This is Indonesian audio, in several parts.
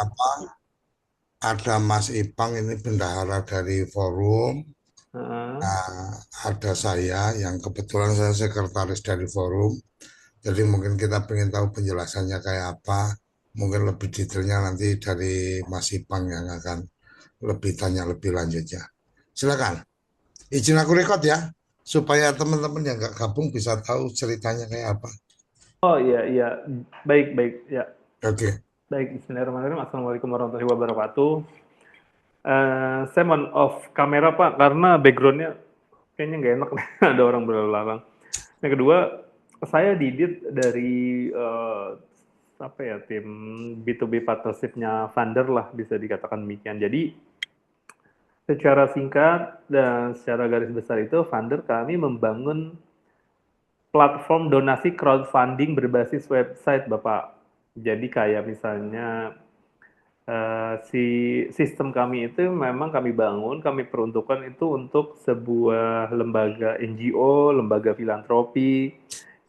apa? Ada Mas Ipang ini bendahara dari forum. Heeh. Nah, ada saya yang kebetulan saya sekretaris dari forum. Jadi mungkin kita pengen tahu penjelasannya kayak apa. Mungkin lebih detailnya nanti dari Mas Ipang yang akan lebih tanya lebih lanjutnya. Silakan. Izin aku rekod ya, supaya teman-teman yang nggak gabung bisa tahu ceritanya kayak apa. Oh iya iya, baik baik ya. Oke. Baik, Bismillahirrahmanirrahim. Assalamualaikum warahmatullahi wabarakatuh. Saya mohon off kamera Pak, karena backgroundnya kayaknya nggak enak nih, ada orang berlalu lalang. Yang kedua, saya didit dari apa ya, tim B2B partnership-nya Funder lah, bisa dikatakan demikian. Jadi secara singkat dan secara garis besar itu, Funder kami membangun platform donasi crowdfunding berbasis website, Bapak. Jadi kayak misalnya si sistem kami itu memang kami bangun, kami peruntukkan itu untuk sebuah lembaga NGO, lembaga filantropi,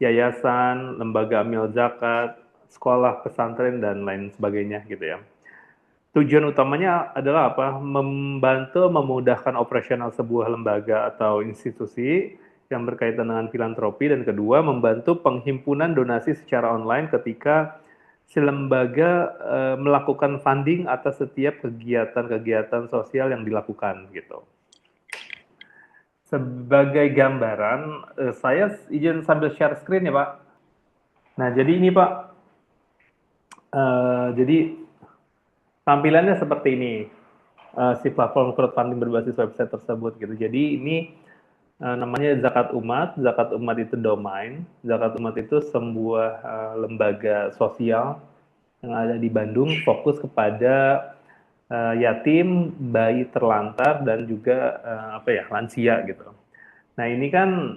yayasan, lembaga amil zakat, sekolah, pesantren, dan lain sebagainya gitu ya. Tujuan utamanya adalah apa? Membantu memudahkan operasional sebuah lembaga atau institusi yang berkaitan dengan filantropi, dan kedua membantu penghimpunan donasi secara online ketika si lembaga melakukan funding atas setiap kegiatan-kegiatan sosial yang dilakukan gitu. Sebagai gambaran, saya izin sambil share screen ya Pak. Nah jadi ini Pak, jadi tampilannya seperti ini, si platform crowdfunding berbasis website tersebut gitu. Jadi ini namanya Zakat Umat. Zakat Umat itu domain. Zakat Umat itu sebuah lembaga sosial yang ada di Bandung, fokus kepada yatim, bayi terlantar, dan juga apa ya, lansia gitu. Nah ini kan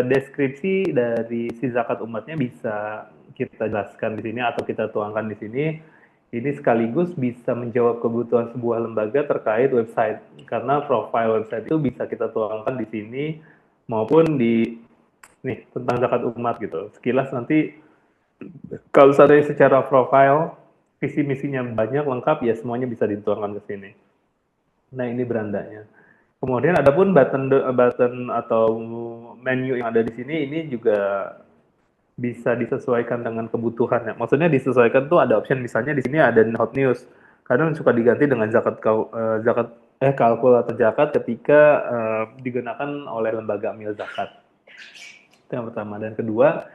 deskripsi dari si zakat umatnya bisa kita jelaskan di sini atau kita tuangkan di sini. Ini sekaligus bisa menjawab kebutuhan sebuah lembaga terkait website, karena profile website itu bisa kita tuangkan di sini maupun di nih tentang zakat umat gitu. Sekilas nanti kalau seandainya secara profile visi misinya banyak lengkap ya, semuanya bisa dituangkan ke sini. Nah ini berandanya. Kemudian adapun button button atau menu yang ada di sini ini juga bisa disesuaikan dengan kebutuhan ya. Maksudnya disesuaikan tuh ada option, misalnya di sini ada hot news. Kadang suka diganti dengan zakat kalkulator zakat ketika digunakan oleh lembaga amil zakat. Itu yang pertama. Dan kedua,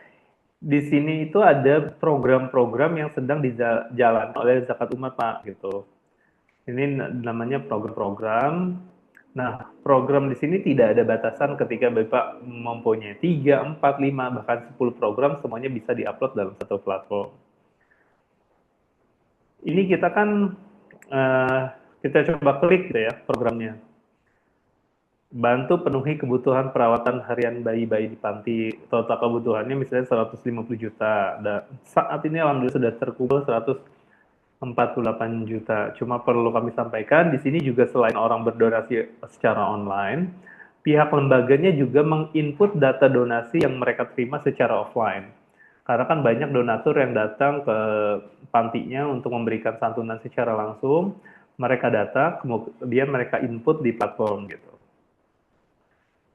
di sini itu ada program-program yang sedang dijalankan oleh zakat umat Pak gitu. Ini namanya program-program. Nah, program di sini tidak ada batasan ketika Bapak mempunyai 3, 4, 5, bahkan 10 program, semuanya bisa diupload dalam satu platform. Ini kita kan, uh, kita coba klik gitu ya programnya. Bantu penuhi kebutuhan perawatan harian bayi-bayi di panti. Total kebutuhannya misalnya 150 juta. Dan saat ini alhamdulillah sudah terkumpul 148 juta. Cuma perlu kami sampaikan, di sini juga selain orang berdonasi secara online, pihak lembaganya juga menginput data donasi yang mereka terima secara offline. Karena kan banyak donatur yang datang ke pantinya untuk memberikan santunan secara langsung, mereka data, kemudian mereka input di platform gitu.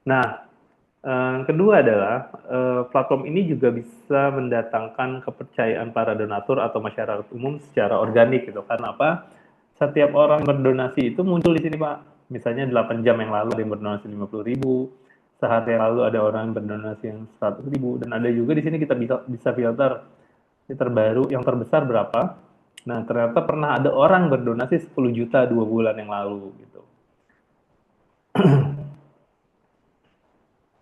Nah, kedua adalah platform ini juga bisa mendatangkan kepercayaan para donatur atau masyarakat umum secara organik gitu. Karena apa? Setiap orang berdonasi itu muncul di sini Pak. Misalnya 8 jam yang lalu ada yang berdonasi 50.000, sehari yang lalu ada orang yang berdonasi yang 100.000, dan ada juga di sini kita bisa filter ini terbaru, yang terbesar berapa. Nah ternyata pernah ada orang berdonasi 10 juta 2 bulan yang lalu gitu.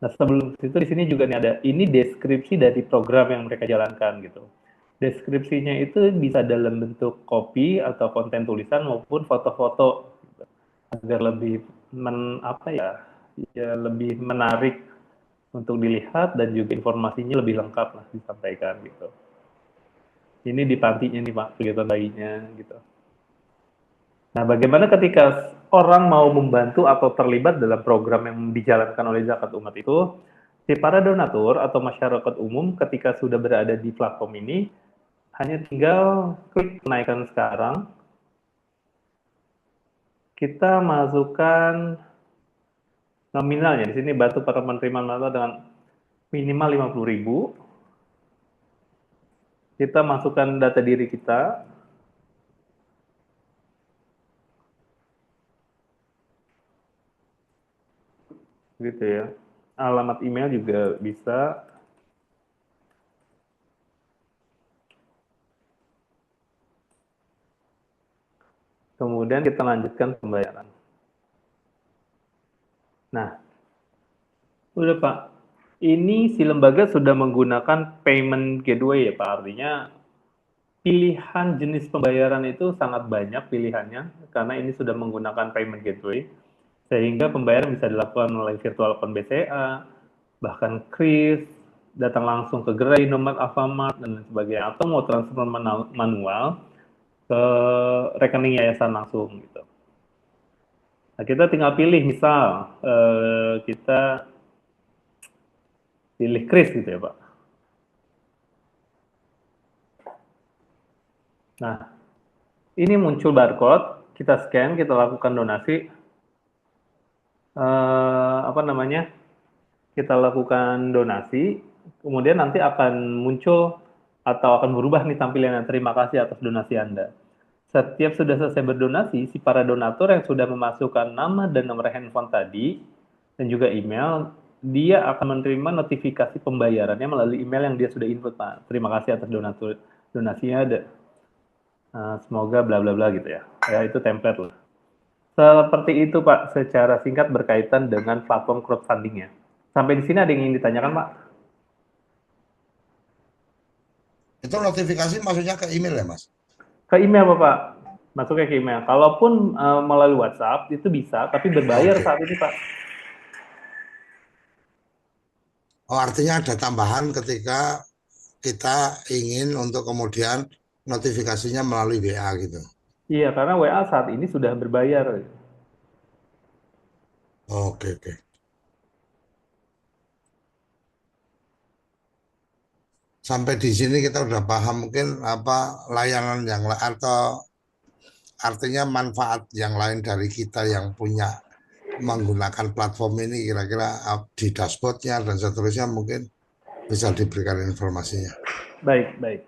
Nah, sebelum itu di sini juga nih ada ini deskripsi dari program yang mereka jalankan gitu. Deskripsinya itu bisa dalam bentuk kopi atau konten tulisan maupun foto-foto gitu. Agar lebih apa ya, ya lebih menarik untuk dilihat dan juga informasinya lebih lengkap lah disampaikan gitu. Ini di pantinya nih Pak, kegiatan bayinya gitu. Nah, bagaimana ketika orang mau membantu atau terlibat dalam program yang dijalankan oleh zakat umat itu, si para donatur atau masyarakat umum ketika sudah berada di platform ini, hanya tinggal klik menaikkan sekarang, kita masukkan nominalnya. Di sini bantu para penerima manfaat dengan minimal 50.000. Kita masukkan data diri kita. Gitu ya. Alamat email juga bisa. Kemudian kita lanjutkan pembayaran. Nah, udah Pak. Ini si lembaga sudah menggunakan payment gateway ya Pak. Artinya pilihan jenis pembayaran itu sangat banyak pilihannya karena ini sudah menggunakan payment gateway. Sehingga pembayaran bisa dilakukan melalui virtual account BCA, bahkan kris, datang langsung ke gerai, Indomaret, Alfamart, dan lain sebagainya. Atau mau transfer manual ke rekening yayasan langsung gitu. Nah, kita tinggal pilih, misal kita pilih kris gitu ya Pak. Nah, ini muncul barcode, kita scan, kita lakukan donasi. Apa namanya? Kita lakukan donasi, kemudian nanti akan muncul atau akan berubah nih tampilannya. Terima kasih atas donasi Anda. Setiap sudah selesai berdonasi, si para donatur yang sudah memasukkan nama dan nomor handphone tadi, dan juga email, dia akan menerima notifikasi pembayarannya melalui email yang dia sudah input, Pak. Terima kasih atas donasinya, semoga bla bla bla gitu ya. Ya, itu template lah. Seperti itu Pak, secara singkat berkaitan dengan platform crowdfunding-nya. Sampai di sini ada yang ingin ditanyakan Pak? Itu notifikasi maksudnya ke email ya, Mas? Ke email Bapak, masuknya ke email. Kalaupun melalui WhatsApp itu bisa, tapi berbayar Oke. saat ini Pak. Oh, artinya ada tambahan ketika kita ingin untuk kemudian notifikasinya melalui WA gitu. Iya, karena WA saat ini sudah berbayar. Oke, oke. Sampai di sini kita udah paham mungkin apa layanan yang atau artinya manfaat yang lain dari kita yang punya menggunakan platform ini kira-kira di dashboardnya dan seterusnya mungkin bisa diberikan informasinya. Baik, baik.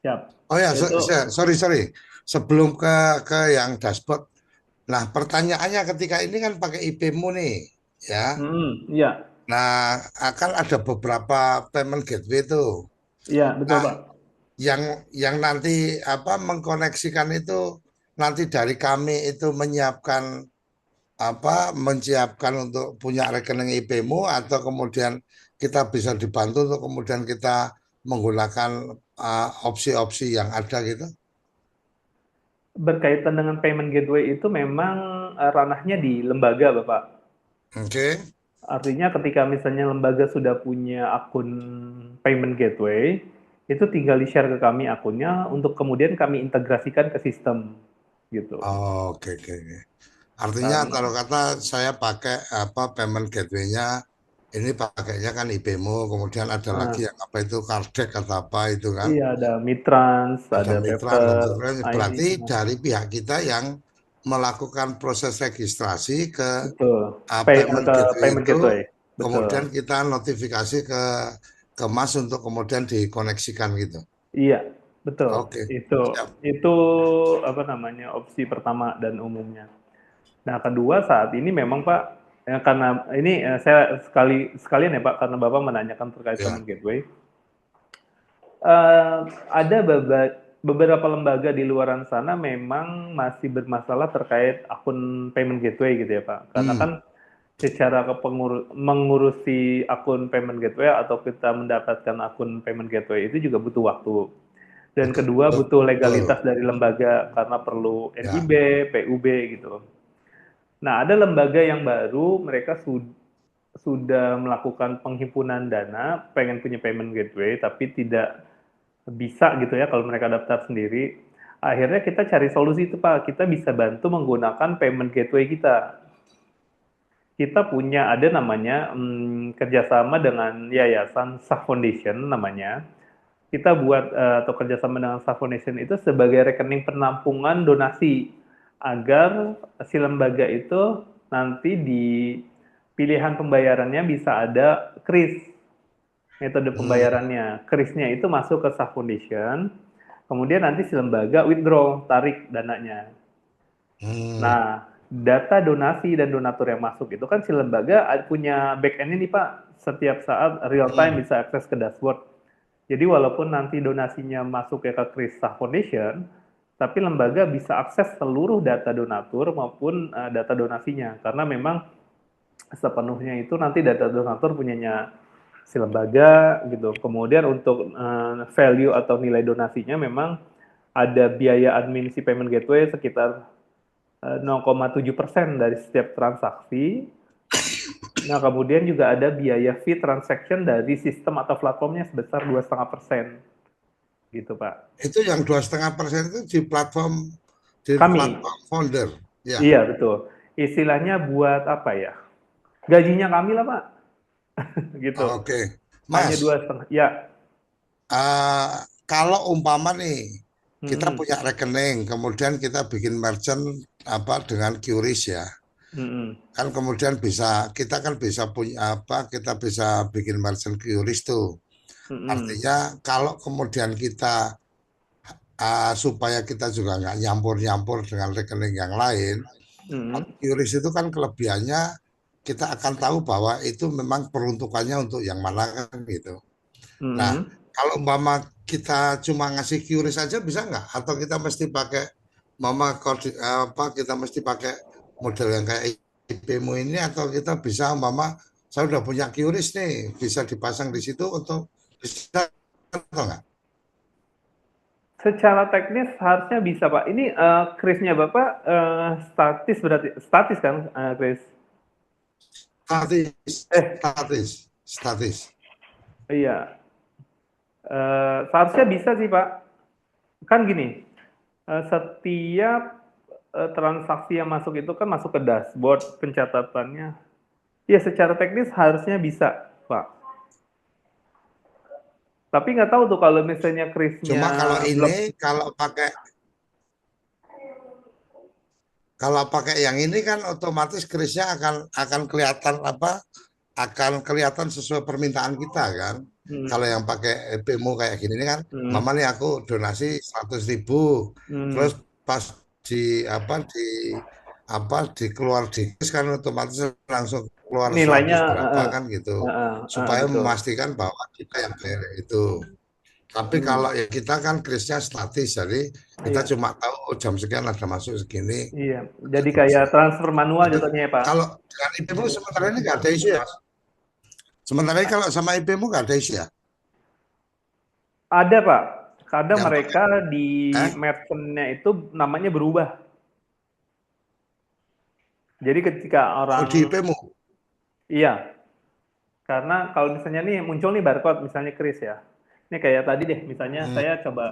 Siap. Oh ya, Itu, sorry sorry. Sebelum ke yang dashboard, nah pertanyaannya ketika ini kan pakai IP-mu nih, ya. iya, Nah, akan ada beberapa payment gateway itu. iya betul Nah, Pak. yang nanti apa mengkoneksikan itu nanti dari kami itu menyiapkan apa menyiapkan untuk punya rekening IP-mu atau kemudian kita bisa dibantu untuk kemudian kita menggunakan opsi-opsi yang ada gitu. Berkaitan dengan payment gateway itu memang ranahnya di lembaga Bapak. Oke. Artinya ketika misalnya lembaga sudah punya akun payment gateway, itu tinggal di-share ke kami akunnya untuk kemudian kami integrasikan ke sistem gitu. Oke, oke, oke. Artinya kalau Karena kata saya pakai apa payment gateway-nya ini pakainya kan IP-mu, kemudian ada lagi ah, yang apa itu Cardec atau apa itu kan, iya ada Mitrans, ada ada mitra dan Paper seterusnya. ID, Berarti dari pihak kita yang melakukan proses registrasi ke betul. Pay, payment ke gateway payment itu, gateway, kemudian betul. kita notifikasi ke Mas untuk kemudian dikoneksikan gitu. Iya, betul. Oke, Itu siap. itu apa namanya opsi pertama dan umumnya. Nah, kedua saat ini memang Pak, karena ini saya sekalian ya Pak, karena Bapak menanyakan terkait Ya, payment gateway. Ada beberapa lembaga di luaran sana memang masih bermasalah terkait akun payment gateway gitu ya Pak. Karena hmm, kan secara mengurusi akun payment gateway atau kita mendapatkan akun payment gateway itu juga butuh waktu. Dan betul, kedua butuh betul. legalitas dari lembaga karena perlu Ya, NIB, PUB gitu. Nah, ada lembaga yang baru, mereka sudah melakukan penghimpunan dana, pengen punya payment gateway, tapi tidak bisa gitu ya kalau mereka daftar sendiri. Akhirnya kita cari solusi itu Pak, kita bisa bantu menggunakan payment gateway kita. Kita punya ada namanya kerjasama dengan yayasan Saf Foundation namanya. Kita buat atau kerjasama dengan Saf Foundation itu sebagai rekening penampungan donasi. agar si lembaga itu nanti di pilihan pembayarannya bisa ada kris, metode Hmm. pembayarannya. Krisnya itu masuk ke sah foundation, kemudian nanti si lembaga withdraw, tarik dananya. Hmm. Nah, data donasi dan donatur yang masuk itu kan si lembaga punya back end ini Pak, setiap saat real time Hmm. bisa akses ke dashboard. Jadi walaupun nanti donasinya masuk ke Krista Foundation, tapi lembaga bisa akses seluruh data donatur maupun data donasinya, karena memang sepenuhnya itu nanti data donatur punyanya si lembaga gitu. Kemudian untuk value atau nilai donasinya memang ada biaya admin si payment gateway sekitar 0,7% dari setiap transaksi. Nah, kemudian juga ada biaya fee transaction dari sistem atau platformnya sebesar 2,5%. Gitu, Pak. Itu yang 2,5% itu di Kami, platform founder. Ya. iya betul. Istilahnya buat apa ya? Gajinya kami lah, Pak. Gitu. Oke. Hanya Mas, 2,5. Ya. eh, kalau umpama nih kita Mm-mm. punya rekening, kemudian kita bikin merchant apa dengan QRIS ya. Mm-mm. Kan kemudian kita kan bisa punya apa, kita bisa bikin merchant QRIS tuh. Mm-mm. Artinya kalau kemudian kita supaya kita juga nggak nyampur-nyampur dengan rekening yang lain, Mm-mm. QRIS itu kan kelebihannya kita akan tahu bahwa itu memang peruntukannya untuk yang mana kan gitu. Nah, Mm-mm. kalau umpama kita cuma ngasih QRIS saja bisa nggak? Atau kita mesti pakai apa kita mesti pakai model yang kayak IP-mu ini atau kita bisa umpama saya udah punya QRIS nih bisa dipasang di situ untuk bisa atau nggak? Secara teknis harusnya bisa, Pak. Ini Kris-nya Bapak statis berarti statis kan, Kris? Statis, Eh, statis, statis. iya. Seharusnya bisa sih, Pak. Kan gini, setiap transaksi yang masuk itu kan masuk ke dashboard pencatatannya. Ya, secara teknis harusnya bisa, Pak. Tapi nggak tahu tuh kalau misalnya Kris-nya Cuma kalau belum. ini kalau pakai yang ini kan otomatis krisnya akan kelihatan apa? Akan kelihatan sesuai permintaan kita kan. Kalau Hmm, yang pakai PMU kayak gini ini kan, hmm, mama nih aku donasi 100.000, terus hmm. pas di keluar di kris kan otomatis langsung keluar Nilainya, 100 berapa kan gitu, supaya betul. memastikan bahwa kita yang bayar itu. Tapi Hmm, kalau ya kita kan krisnya statis, jadi kita iya, cuma tahu oh, jam sekian ada masuk segini, iya. udah Jadi kayak selesai. transfer manual Tapi jatuhnya ya, Pak. kalau dengan IPmu sementara ini nggak ada isu ya? Sementara ini kalau sama IPmu nggak ada isu ya? Ada, Pak. Kadang Yang pakai mereka di eh merchant-nya itu namanya berubah. Jadi ketika oh orang, di IPmu? iya, karena kalau misalnya nih muncul nih barcode, misalnya Kris ya. Ini kayak tadi deh, misalnya Hmm, saya coba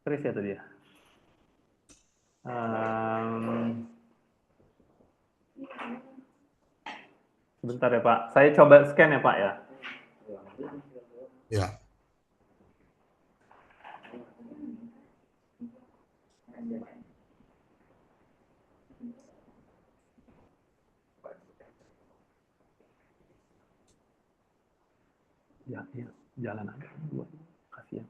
Kris ya tadi ya. Ehm, Sebentar ya Pak, saya coba scan ya Pak ya. ya, Ya, ya, jalan aja. Kasihan.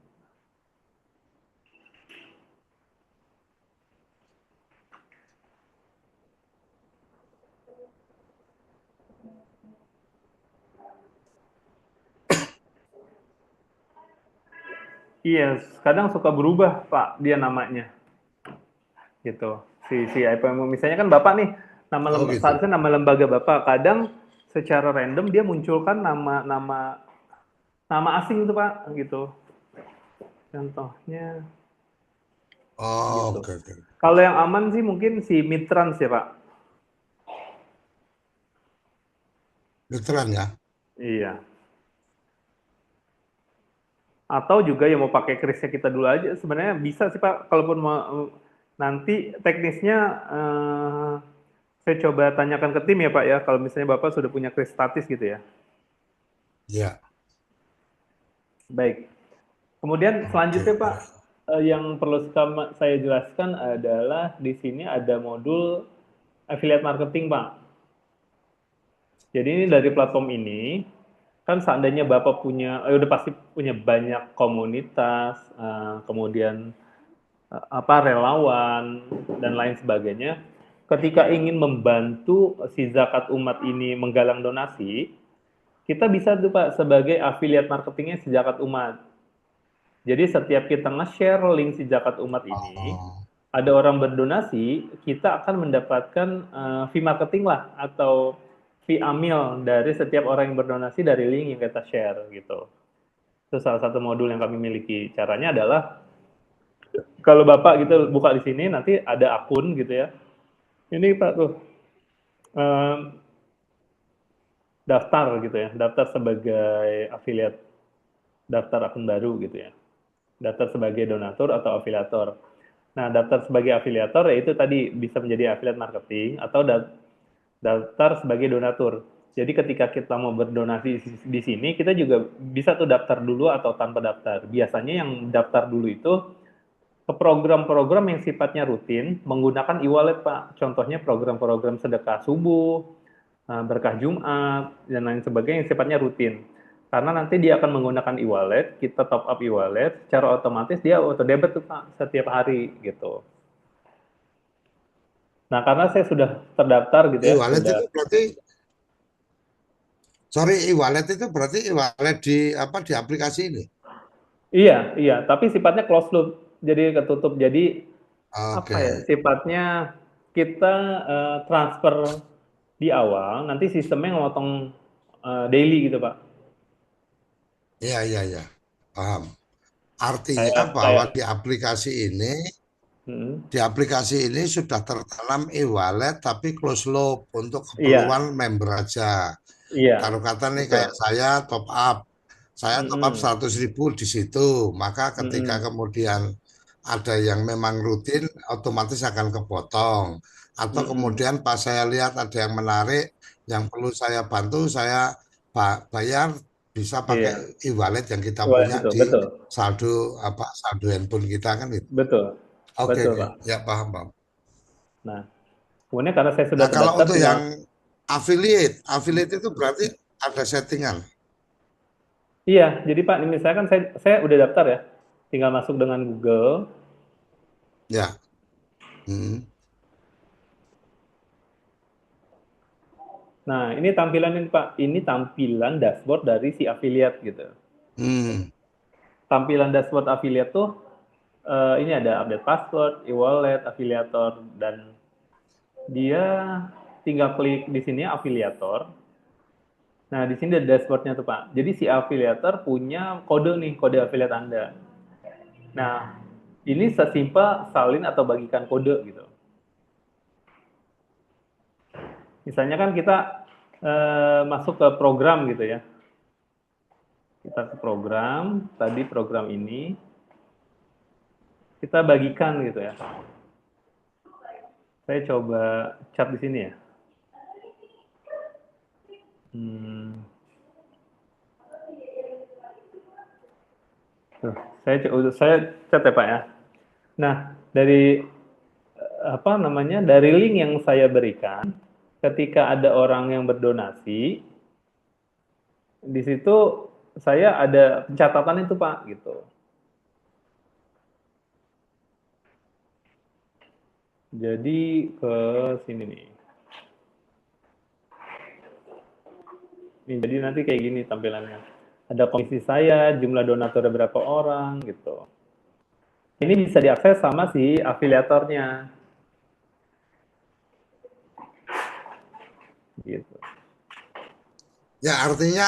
Iya, kadang suka berubah Pak dia namanya gitu. Si IPM misalnya kan Bapak nih oh gitu. seharusnya nama lembaga Bapak kadang secara random dia munculkan nama nama nama asing itu Pak gitu. Contohnya Oh, gitu. oke oke. Kalau yang aman sih mungkin si Mitrans ya Pak. Veteran ya. Iya. Atau juga yang mau pakai krisnya kita dulu aja sebenarnya bisa sih Pak. Kalaupun mau nanti teknisnya saya coba tanyakan ke tim ya Pak ya. Kalau misalnya Bapak sudah punya kris statis gitu ya. Ya, Baik. Kemudian selanjutnya oke. Pak, Ya. Yang perlu saya jelaskan adalah di sini ada modul affiliate marketing, Pak. Jadi ini dari platform ini, kan seandainya Bapak punya, udah pasti punya banyak komunitas, kemudian apa relawan dan lain sebagainya. Ketika ingin membantu si zakat umat ini menggalang donasi, kita bisa tuh Pak sebagai affiliate marketingnya si zakat umat. Jadi setiap kita nge-share link si zakat umat ini, Oh, ada orang berdonasi, kita akan mendapatkan fee marketing lah atau fee amil dari setiap orang yang berdonasi dari link yang kita share gitu. Itu salah satu modul yang kami miliki. Caranya adalah kalau Bapak gitu buka di sini nanti ada akun gitu ya. Ini Pak tuh eh, daftar gitu ya, daftar sebagai affiliate, daftar akun baru gitu ya. Daftar sebagai donatur atau afiliator. Nah, daftar sebagai afiliator yaitu tadi bisa menjadi affiliate marketing atau daftar sebagai donatur. Jadi ketika kita mau berdonasi di sini, kita juga bisa tuh daftar dulu atau tanpa daftar. Biasanya yang daftar dulu itu ke program-program yang sifatnya rutin menggunakan e-wallet, Pak. Contohnya program-program sedekah subuh, berkah Jumat, dan lain sebagainya yang sifatnya rutin. Karena nanti dia akan menggunakan e-wallet, kita top up e-wallet, secara otomatis dia auto debit tuh Pak setiap hari gitu. Nah, karena saya sudah terdaftar gitu ya, e-wallet sudah. itu berarti, sorry, e-wallet itu berarti e-wallet di apa di aplikasi ini? Iya, iya, tapi sifatnya closed loop. Jadi ketutup. Jadi apa ya? Oke, Sifatnya kita transfer di awal, nanti sistemnya ngotong daily gitu, Pak. iya iya iya, paham. Artinya Kayak bahwa kayak hmm, di aplikasi ini sudah tertanam e-wallet tapi close loop untuk keperluan iya, member aja. iya, Taruh kata nih kayak betul. saya top up Mm-mm, 100.000 di situ, maka ketika mm-mm, kemudian ada yang memang rutin, otomatis akan kepotong. Atau mm-mm. kemudian pas saya lihat ada yang menarik, yang perlu saya bantu, saya bayar bisa pakai Iya, e-wallet yang kita wah, punya betul, di betul, saldo handphone kita kan itu. betul, Oke, betul, oke. Pak. Ya paham, paham. Nah, kemudian karena saya sudah Nah, kalau terdaftar, untuk tinggal yang affiliate itu berarti ada settingan. iya. Jadi Pak, ini misalkan saya udah daftar ya, tinggal masuk dengan Google. Ya. Hmm. Nah, ini tampilan ini Pak, ini tampilan dashboard dari si affiliate gitu. Hmm. Tampilan dashboard affiliate tuh ini ada update password, e-wallet, afiliator, dan dia tinggal klik di sini afiliator. Nah, di sini ada dashboardnya tuh Pak. Jadi si afiliator punya kode nih, kode affiliate Anda. Nah, ini sesimpel salin atau bagikan kode gitu. Misalnya kan kita masuk ke program gitu ya. Kita ke program, tadi program ini kita bagikan gitu ya. Saya coba cat di sini ya. Hmm, tuh, saya cat ya Pak ya. Nah, dari apa namanya? Dari link yang saya berikan, ketika ada orang yang berdonasi, di situ saya ada pencatatan itu Pak gitu. Jadi ke sini nih. Nih, jadi nanti kayak gini tampilannya. Ada komisi saya, jumlah donaturnya berapa orang gitu. Ini bisa diakses sama si afiliatornya gitu. Ya, artinya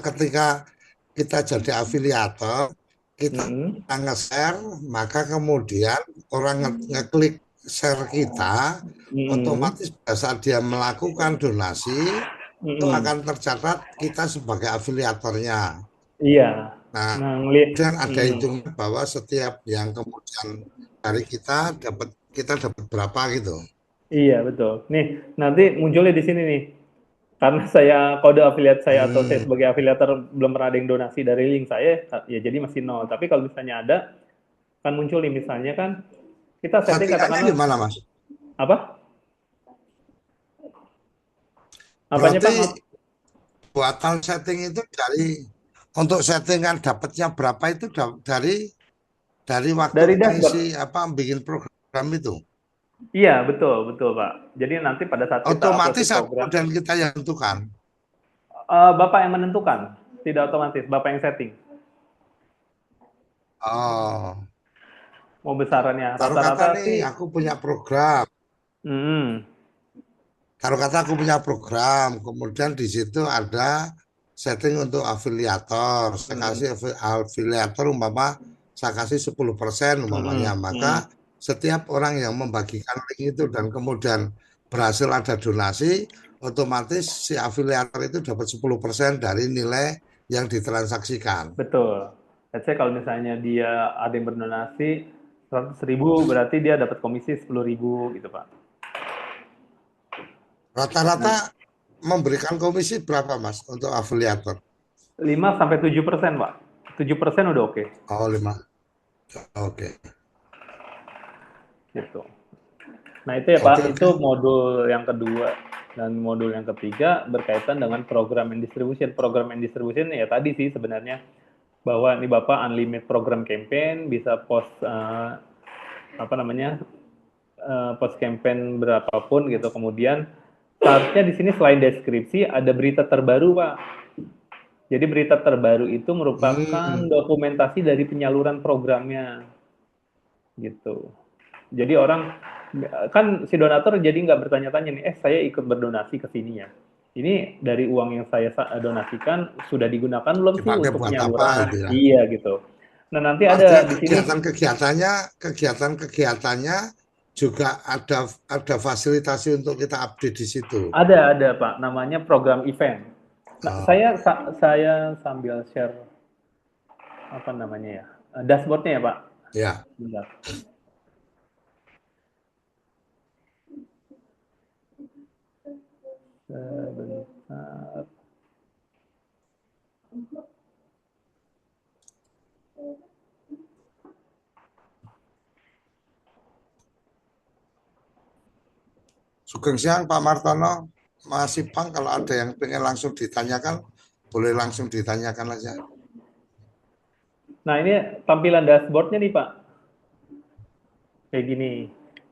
ketika kita jadi afiliator, kita Mm-mm. nge-share, maka kemudian orang ngeklik share kita, Mm-mm. otomatis pada saat dia melakukan donasi, itu Mm-mm. akan tercatat kita sebagai afiliatornya. Iya. Nah, Nah, ngelihat. kemudian ada Mm-mm. hitungan bahwa setiap yang kemudian dari kita dapat berapa gitu. Iya, betul. Nih, nanti munculnya di sini nih. karena saya kode afiliat saya atau saya Hmm. sebagai afiliator belum pernah ada yang donasi dari link saya, ya jadi masih nol. Tapi kalau misalnya ada, kan muncul nih misalnya kan kita setting Settingannya katakanlah gimana, Mas? apa? Apanya Berarti Pak? Maaf. buatan setting itu untuk settingan dapatnya berapa itu dari waktu Dari mengisi dashboard. apa bikin program itu. Iya, betul, betul Pak. Jadi nanti pada saat kita upload Otomatis di atau program, kemudian kita yang tentukan. Bapak yang menentukan, tidak otomatis, Bapak yang setting. Oh, Mau besarannya, taruh kata rata-rata nih sih, aku punya program. hmm, Taruh kata aku punya program, kemudian di situ ada setting untuk afiliator. Saya hmm, kasih afiliator umpama saya kasih 10% umpamanya. hmm, Maka hmm. setiap orang yang membagikan link itu dan kemudian berhasil ada donasi, otomatis si afiliator itu dapat 10% dari nilai yang ditransaksikan. Betul. Let's say kalau misalnya dia ada yang berdonasi 100.000, berarti dia dapat komisi 10.000 gitu Pak. Rata-rata Nah, memberikan komisi berapa Mas untuk afiliator? 5 sampai 7% Pak. 7% udah oke. Oh, 5. Oke. Gitu. Nah itu ya Oke, Pak, oke. itu modul yang kedua. Dan modul yang ketiga berkaitan dengan program and distribution. Program and distribution ya tadi sih sebenarnya bahwa ini Bapak unlimited program campaign, bisa post apa namanya post campaign berapapun gitu. Kemudian seharusnya di sini selain deskripsi ada berita terbaru Pak. Jadi berita terbaru itu merupakan Hmm. dokumentasi dari penyaluran programnya gitu. Jadi orang kan si donatur jadi nggak bertanya-tanya nih, saya ikut berdonasi ke sini ya. Ini dari uang yang saya donasikan sudah digunakan belum sih Dipakai untuk buat apa penyaluran? itu ya? Iya gitu. Nah nanti Artinya ada di sini kegiatan-kegiatannya juga ada fasilitasi untuk kita update di situ. ada Pak, namanya program event. Nah Oh, saya sambil share apa namanya ya dashboardnya ya Pak. ya. Bentar. Sebentar. Sugeng siang Pak Martono, Mas Ipang kalau ada yang pengen langsung ditanyakan, boleh langsung ditanyakan aja. Nah ini tampilan dashboardnya nih Pak. Kayak gini.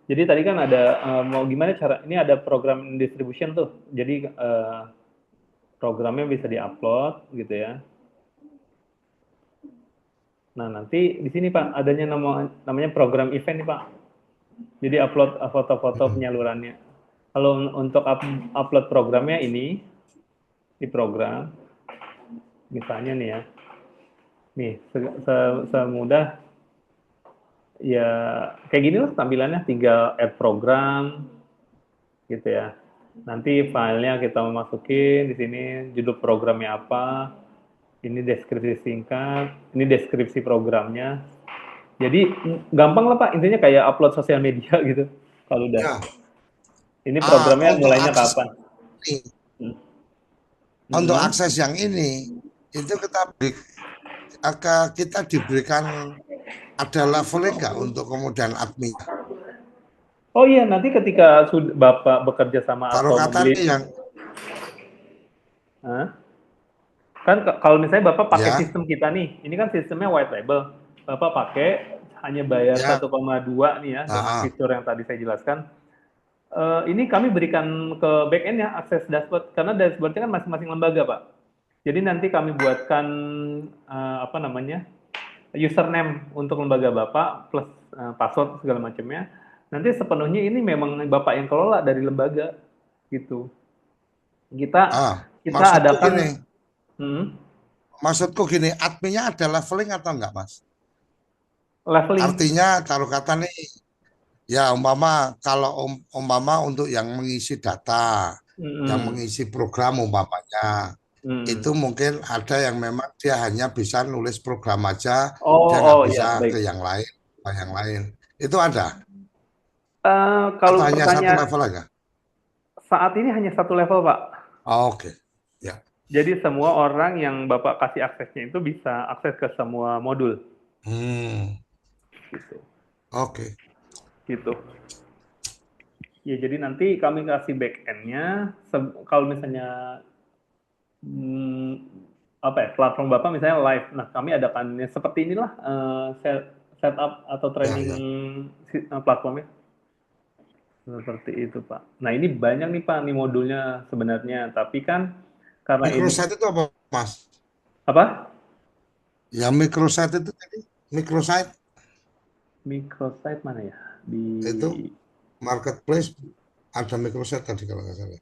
Jadi tadi kan ada mau gimana cara ini ada program distribution tuh. Jadi programnya bisa diupload gitu ya. Nah, nanti di sini Pak adanya namanya program event nih Pak. Jadi upload foto-foto Hmm. penyalurannya. Kalau untuk upload programnya ini di program misalnya nih ya. Nih semudah ya kayak gini lah tampilannya, tinggal add program gitu ya. Nanti filenya kita masukin di sini judul programnya apa, ini deskripsi singkat, ini deskripsi programnya. Jadi gampang lah Pak, intinya kayak upload sosial media gitu. Kalau udah, Ya, ini programnya untuk mulainya akses kapan? ini, Hmm. untuk Hmm. akses yang ini, itu kita diberikan ada leveling nggak untuk kemudian admin? Oh iya, nanti ketika Bapak bekerja sama Taruh atau kata membeli, nih yang kan kalau misalnya Bapak pakai ya, sistem kita nih, ini kan sistemnya white label. Bapak pakai hanya bayar ya, 1,2 nih ya dengan ah, ah. fitur yang tadi saya jelaskan. Ini kami berikan ke backend ya akses dashboard karena dashboardnya kan masing-masing lembaga Pak. Jadi nanti kami buatkan apa namanya username untuk lembaga Bapak plus password segala macamnya. Nanti sepenuhnya ini memang Bapak yang kelola dari lembaga gitu. Kita Ah, kita maksudku adakan gini, hmm, adminnya ada leveling atau enggak, Mas? leveling. Artinya kalau kata nih, ya umpama kalau umpama untuk yang mengisi data, yang Hmm, mengisi program umpamanya, hmm. itu mungkin ada yang memang dia hanya bisa nulis program aja, Oh dia nggak oh bisa ya ke baik. yang lain. Itu ada atau Kalau hanya satu pertanyaan level aja? saat ini hanya satu level Pak. Oke. Ya. Jadi semua orang yang Bapak kasih aksesnya itu bisa akses ke semua modul Hmm. gitu. Oke. Gitu. Ya jadi nanti kami kasih back end-nya kalau misalnya hmm, apa ya platform Bapak misalnya live. Nah, kami adakan seperti inilah setup atau Ya, training ya. platformnya seperti itu, Pak. Nah, ini banyak nih Pak nih modulnya sebenarnya, tapi kan karena ini Microsite itu apa, Mas? apa? Ya, microsite itu tadi. Microsite Microsite mana ya? Di itu marketplace ada microsite tadi kalau nggak salah.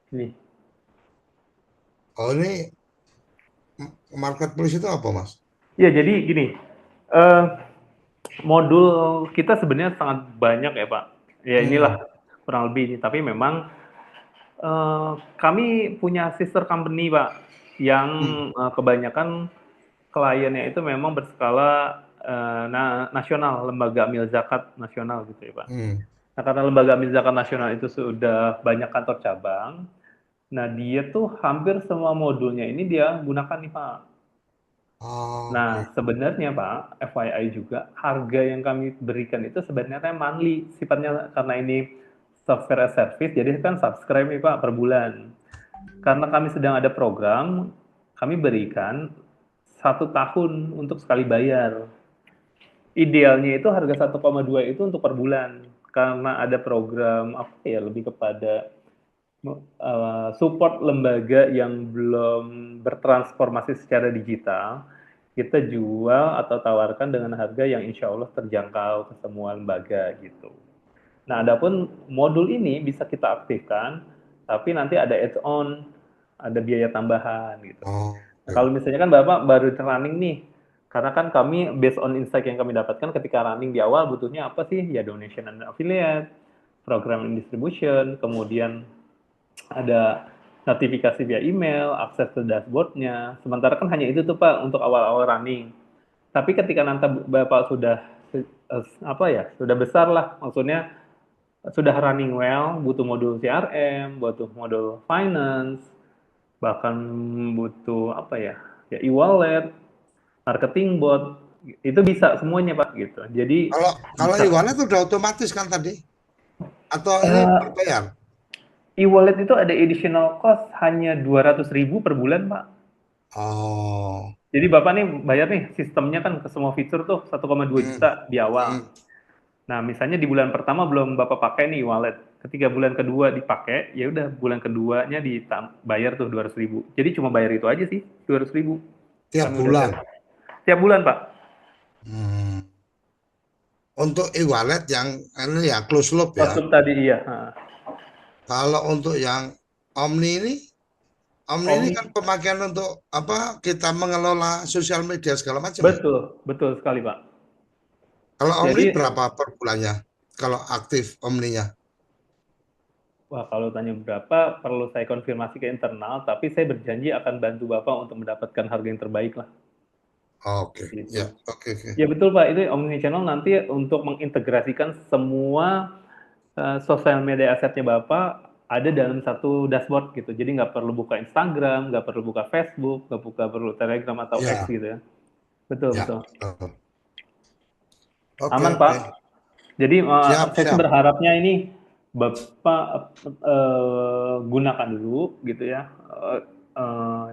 ini. Oh, ini marketplace itu apa, Mas? Ya, jadi gini. eh modul kita sebenarnya sangat banyak ya, Pak. Ya inilah Hmm. kurang lebih, tapi memang kami punya sister company, Pak, yang Hmm. kebanyakan kliennya itu memang berskala nasional, lembaga amil zakat nasional gitu ya, Pak. Hmm. Nah, karena lembaga amil zakat nasional itu sudah banyak kantor cabang, nah dia tuh hampir semua modulnya ini dia gunakan nih, Pak. Oke. Nah, sebenarnya Pak, FYI juga, harga yang kami berikan itu sebenarnya monthly, sifatnya karena ini software as service, jadi kan subscribe nih Pak per bulan. Karena kami sedang ada program, kami berikan 1 tahun untuk sekali bayar. Idealnya itu harga 1,2 itu untuk per bulan. Karena ada program apa ya lebih kepada support lembaga yang belum bertransformasi secara digital, kita jual atau tawarkan dengan harga yang insya Allah terjangkau ke semua lembaga gitu. Nah, adapun modul ini bisa kita aktifkan, tapi nanti ada add-on, ada biaya tambahan gitu. Nah, Oke. kalau misalnya kan Bapak baru running nih, karena kan kami based on insight yang kami dapatkan ketika running di awal butuhnya apa sih? Ya donation and affiliate, program and distribution, kemudian ada notifikasi via email, akses ke dashboardnya. Sementara kan hanya itu tuh Pak untuk awal-awal running. Tapi ketika nanti Bapak sudah apa ya, sudah besar lah, maksudnya sudah running well, butuh modul CRM, butuh modul finance, bahkan butuh apa ya, ya e-wallet, marketing bot, itu bisa semuanya Pak gitu. Jadi Kalau kalau bisa e-wallet itu udah otomatis kan tadi? Atau ini eh, berbayar? e-wallet itu ada additional cost hanya 200.000 per bulan Pak. Oh. Jadi Bapak nih bayar nih sistemnya kan ke semua fitur tuh 1,2 Hmm. juta di awal. Hmm. Nah, misalnya di bulan pertama belum Bapak pakai nih wallet. Ketika bulan kedua dipakai, ya udah bulan keduanya bayar tuh 200.000. Jadi cuma bayar itu aja sih, 200.000. Tiap Kami udah set. bulan. Tiap bulan, Pak. Hmm. Untuk e-wallet yang ini ya close loop ya. Waktu tadi iya. Kalau untuk yang Omni ini, Omni ini Omni, kan pemakaian untuk apa? Kita mengelola sosial media segala macam ya. betul, betul sekali, Pak. Kalau Omni Jadi, berapa per bulannya? Kalau aktif Omninya? wah kalau tanya berapa, perlu saya konfirmasi ke internal, tapi saya berjanji akan bantu Bapak untuk mendapatkan harga yang terbaik lah. Oke, Gitu. ya, oke, oke. Ya betul Pak, itu Omnichannel nanti untuk mengintegrasikan semua sosial media asetnya Bapak ada dalam satu dashboard gitu. Jadi nggak perlu buka Instagram, nggak perlu buka Facebook, nggak perlu Telegram atau X Ya, gitu ya. Betul, ya, betul. betul. Oke, Aman oke. Pak. Jadi Siap, saya sih siap. berharapnya ini Bapak gunakan dulu gitu ya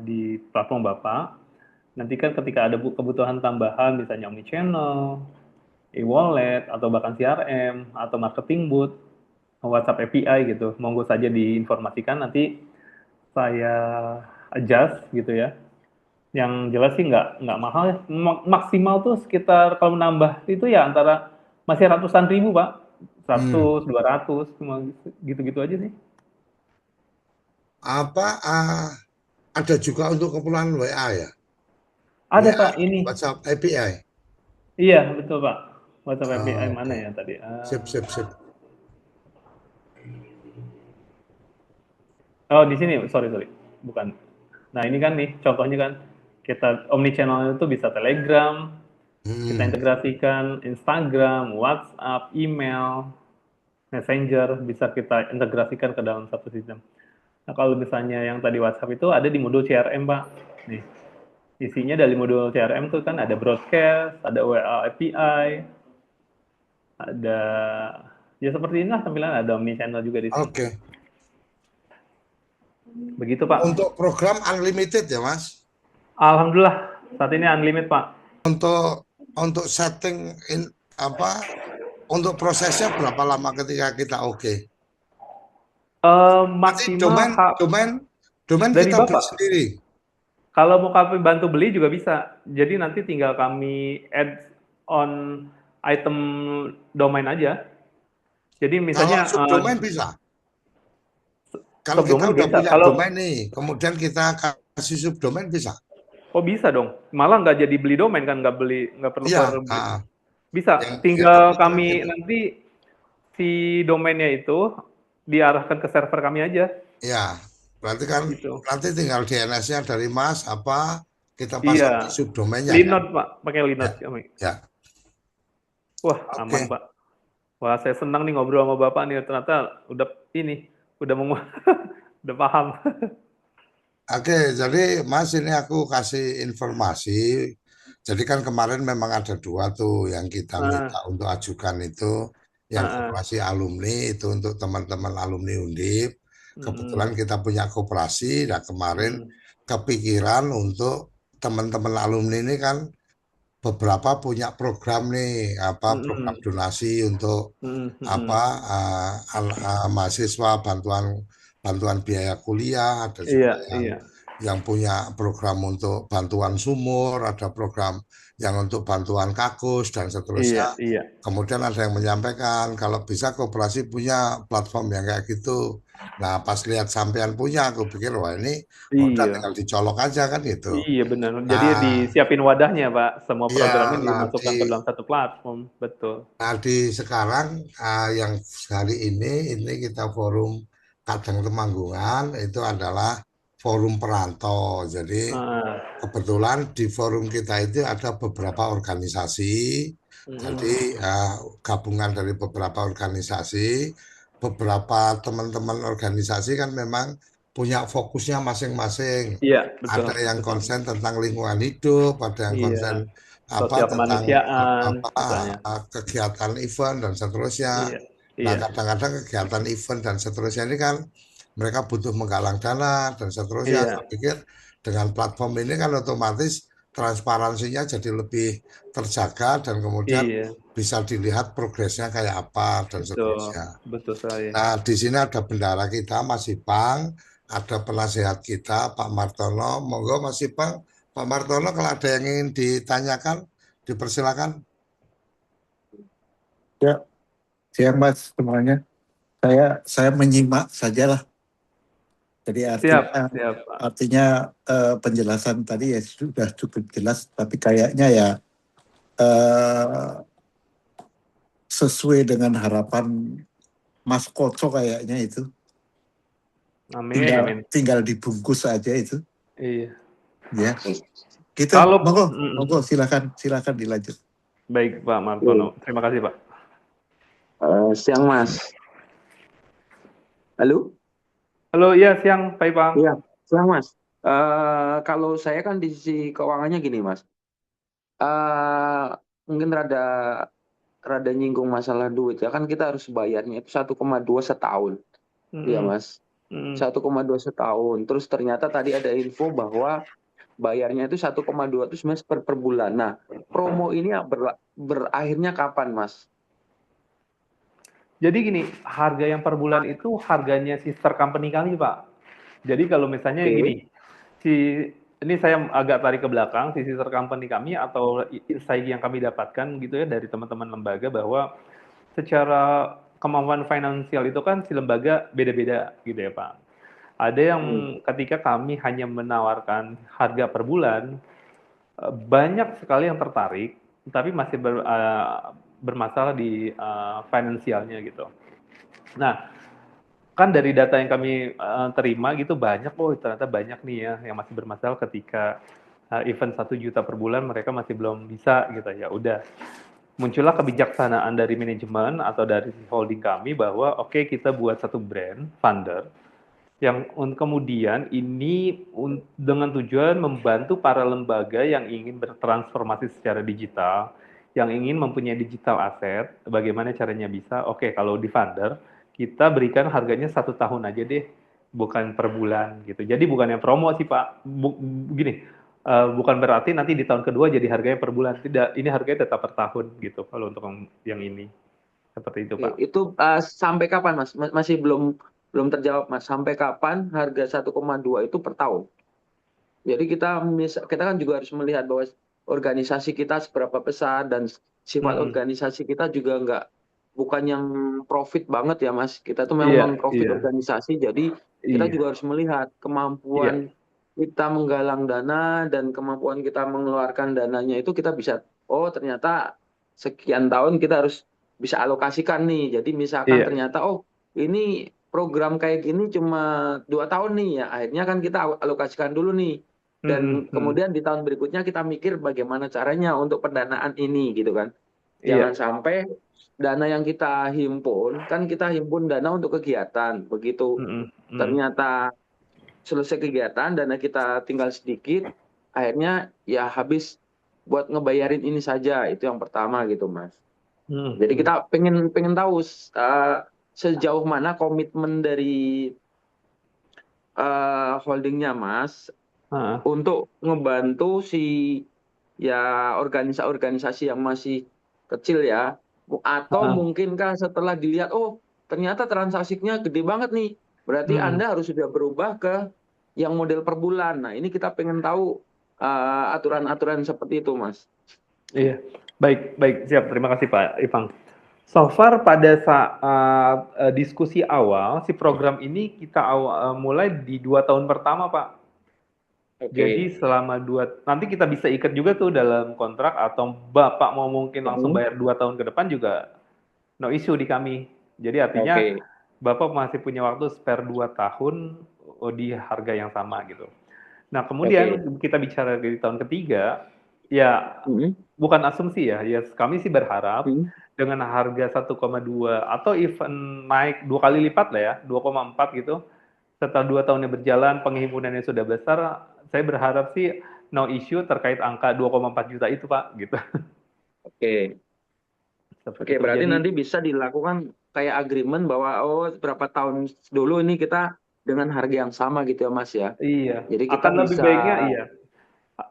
di platform Bapak. Nanti kan ketika ada kebutuhan tambahan misalnya omnichannel, e-wallet atau bahkan CRM atau marketing booth, WhatsApp API gitu, monggo saja diinformasikan nanti saya adjust gitu ya. Yang jelas sih nggak mahal ya. Maksimal tuh sekitar kalau menambah itu ya antara masih ratusan ribu Pak, Hmm. 100, 200, cuma gitu-gitu aja sih. Apa ada juga untuk keperluan WA ya? Ada WA, Pak ini. WhatsApp API. Iya betul Pak. WhatsApp API mana Oke. ya tadi? Sip, sip, sip. Oh di sini, sorry sorry, bukan. Nah ini kan nih contohnya kan kita omnichannel itu bisa Telegram, kita Hmm. integrasikan Instagram, WhatsApp, email, Messenger bisa kita integrasikan ke dalam satu sistem. Nah, kalau misalnya yang tadi WhatsApp itu ada di modul CRM, Pak. Nih, isinya dari modul CRM tuh kan ada broadcast, ada WA API, ada ya seperti inilah tampilan, ada omni channel juga di sini. Oke. Begitu, Pak. Untuk program unlimited ya, Mas? Alhamdulillah, saat ini unlimited, Pak. Untuk setting apa? Untuk prosesnya berapa lama ketika kita oke? Berarti Maksimal domain dari kita beli Bapak. sendiri. Kalau mau kami bantu beli juga bisa. Jadi nanti tinggal kami add on item domain aja. Jadi Kalau misalnya subdomain bisa. Kalau kita subdomain juga udah bisa. punya Kalau domain nih, kemudian kita kasih subdomain bisa. oh bisa dong. Malah nggak jadi beli domain kan, nggak perlu Iya, per beli. yang Bisa. yang Tinggal penting kan kami gitu. nanti si domainnya itu diarahkan ke server kami aja Ya, berarti kan gitu. nanti tinggal DNS-nya dari Mas apa kita pasang di Iya. subdomainnya kan? Linode, Pak. Pakai Ya, Linode kami. ya. Wah, aman, Oke. Pak. Wah, saya senang nih ngobrol sama Bapak nih. Ternyata udah udah paham. Oke, jadi Mas ini aku kasih informasi. Jadi kan kemarin memang ada dua tuh yang kita minta Heeh, untuk ajukan itu, yang heeh, koperasi alumni itu untuk teman-teman alumni Undip. Kebetulan mhm, kita punya koperasi, dan kemarin mhm, kepikiran untuk teman-teman alumni ini kan beberapa punya program nih, apa program mhm, donasi untuk mhm, apa mhm. mahasiswa bantuan bantuan biaya kuliah, ada juga Iya, iya, yang punya program untuk bantuan sumur, ada program yang untuk bantuan kakus dan seterusnya. iya, iya, Kemudian ada yang menyampaikan kalau bisa koperasi punya platform yang kayak gitu. Nah, pas lihat sampean punya, aku pikir wah ini udah iya, tinggal dicolok aja kan gitu. iya benar. Jadi Nah, disiapin wadahnya, Pak. Semua iya, programnya nah di dimasukkan ke dalam satu platform, betul. Nah, di sekarang yang hari ini kita forum Kadang Temanggungan itu adalah forum perantau. Jadi Heeh, kebetulan di forum kita itu ada beberapa organisasi. Jadi mhm. gabungan dari beberapa organisasi, beberapa teman-teman organisasi kan memang punya fokusnya masing-masing. Iya, betul, Ada yang betul. konsen tentang lingkungan hidup, ada yang Iya, konsen apa sosial tentang kemanusiaan apa misalnya. kegiatan event dan seterusnya. Iya, Nah, iya, kadang-kadang kegiatan event dan seterusnya ini kan mereka butuh menggalang dana dan seterusnya. Saya iya, pikir dengan platform ini kan otomatis transparansinya jadi lebih terjaga dan kemudian iya, bisa dilihat progresnya kayak apa dan betul, seterusnya. betul sekali. Nah, di sini ada bendara kita, Mas Ipang, ada penasehat kita, Pak Martono. Monggo, Mas Ipang, Pak Martono, kalau ada yang ingin ditanyakan, dipersilakan. Ya, siang Mas semuanya. Saya menyimak sajalah. Jadi Siap, artinya siap, Pak. artinya penjelasan tadi ya sudah cukup jelas, tapi kayaknya ya eh, sesuai dengan harapan Mas Koco kayaknya itu. Amin, Tinggal amin. tinggal dibungkus aja itu, Iya. ya. Gitu, Kalau monggo, mhm. monggo silakan dilanjut. Baik, Pak Martono. Oke. Terima kasih, Pak. Siang Mas. Halo? Halo, iya siang, Pak Ipang. Iya, siang Mas. Kalau saya kan di sisi keuangannya gini Mas. Eh Mungkin rada rada nyinggung masalah duit ya kan kita harus bayarnya itu 1,2 setahun. Iya Mhm, Mas. mhm. 1,2 setahun. Terus ternyata tadi ada info bahwa bayarnya itu 1,2 itu sebenarnya per bulan. Nah, promo ini berakhirnya kapan Mas? Jadi gini, harga yang per bulan itu harganya sister company kami, Pak. Jadi kalau misalnya Oke. gini, si ini saya agak tarik ke belakang, si sister company kami atau insight yang kami dapatkan gitu ya dari teman-teman lembaga bahwa secara kemampuan finansial itu kan si lembaga beda-beda gitu ya Pak. Ada yang Hmm. ketika kami hanya menawarkan harga per bulan, banyak sekali yang tertarik, tapi masih bermasalah di finansialnya gitu. Nah, kan dari data yang kami terima gitu banyak, oh ternyata banyak nih ya yang masih bermasalah ketika event 1 juta per bulan mereka masih belum bisa gitu ya. Udah muncullah kebijaksanaan dari manajemen atau dari holding kami bahwa oke kita buat satu brand funder Kemudian ini dengan tujuan membantu para lembaga yang ingin bertransformasi secara digital, yang ingin mempunyai digital asset, bagaimana caranya bisa? Oke, kalau di Funder, kita berikan harganya 1 tahun aja deh, bukan per bulan gitu. Jadi bukan yang promo sih Pak, gini, bukan berarti nanti di tahun kedua jadi harganya per bulan, tidak, ini harganya tetap per tahun gitu kalau untuk yang ini. Seperti itu Oke, Pak. itu sampai kapan Mas? Masih belum terjawab Mas. Sampai kapan harga 1,2 itu per tahun? Jadi kita kan juga harus melihat bahwa organisasi kita seberapa besar dan sifat Hmm. organisasi kita juga bukan yang profit banget ya Mas. Kita tuh memang Iya, non profit iya, organisasi. Jadi kita iya, juga harus melihat iya, kemampuan kita menggalang dana dan kemampuan kita mengeluarkan dananya itu kita bisa, oh ternyata sekian tahun kita harus bisa alokasikan nih. Jadi misalkan iya. ternyata oh ini program kayak gini cuma 2 tahun nih ya, akhirnya kan kita alokasikan dulu nih. Hmm, Dan hmm. kemudian di tahun berikutnya kita mikir bagaimana caranya untuk pendanaan ini gitu kan. Jangan Iya. sampai dana yang kita himpun, kan kita himpun dana untuk kegiatan. Begitu Hmm, hmm. ternyata selesai kegiatan, dana kita tinggal sedikit, akhirnya ya habis buat ngebayarin ini saja. Itu yang pertama gitu, Mas. Hmm, Jadi hmm. kita pengen tahu sejauh mana komitmen dari holdingnya, Mas, Ah, untuk ngebantu si ya organisasi-organisasi yang masih kecil ya, atau ah. mungkinkah setelah dilihat oh ternyata transaksinya gede banget nih, berarti Hmm. Anda harus sudah berubah ke yang model per bulan. Nah ini kita pengen tahu aturan-aturan seperti itu Mas. Iya. Baik, baik, siap. Terima kasih Pak Ipang. So far pada saat diskusi awal, si program ini kita mulai di 2 tahun pertama, Pak. Jadi Oke. selama nanti kita bisa ikat juga tuh dalam kontrak atau Bapak mau mungkin langsung Mhm. bayar 2 tahun ke depan juga no issue di kami. Jadi artinya Oke. Bapak masih punya waktu spare 2 tahun di harga yang sama gitu. Nah, Oke. kemudian kita bicara di tahun ketiga, ya Mhm. bukan asumsi ya, ya kami sih berharap Mhm. dengan harga 1,2 atau even naik 2 kali lipat lah ya, 2,4 gitu. Setelah 2 tahunnya berjalan, penghimpunannya sudah besar, saya berharap sih no issue terkait angka 2,4 juta itu Pak, gitu. Oke. Seperti Oke, itu. berarti Jadi, nanti bisa dilakukan kayak agreement bahwa oh berapa tahun dulu ini kita dengan harga yang sama gitu ya Mas ya. iya, Jadi kita akan lebih bisa baiknya iya.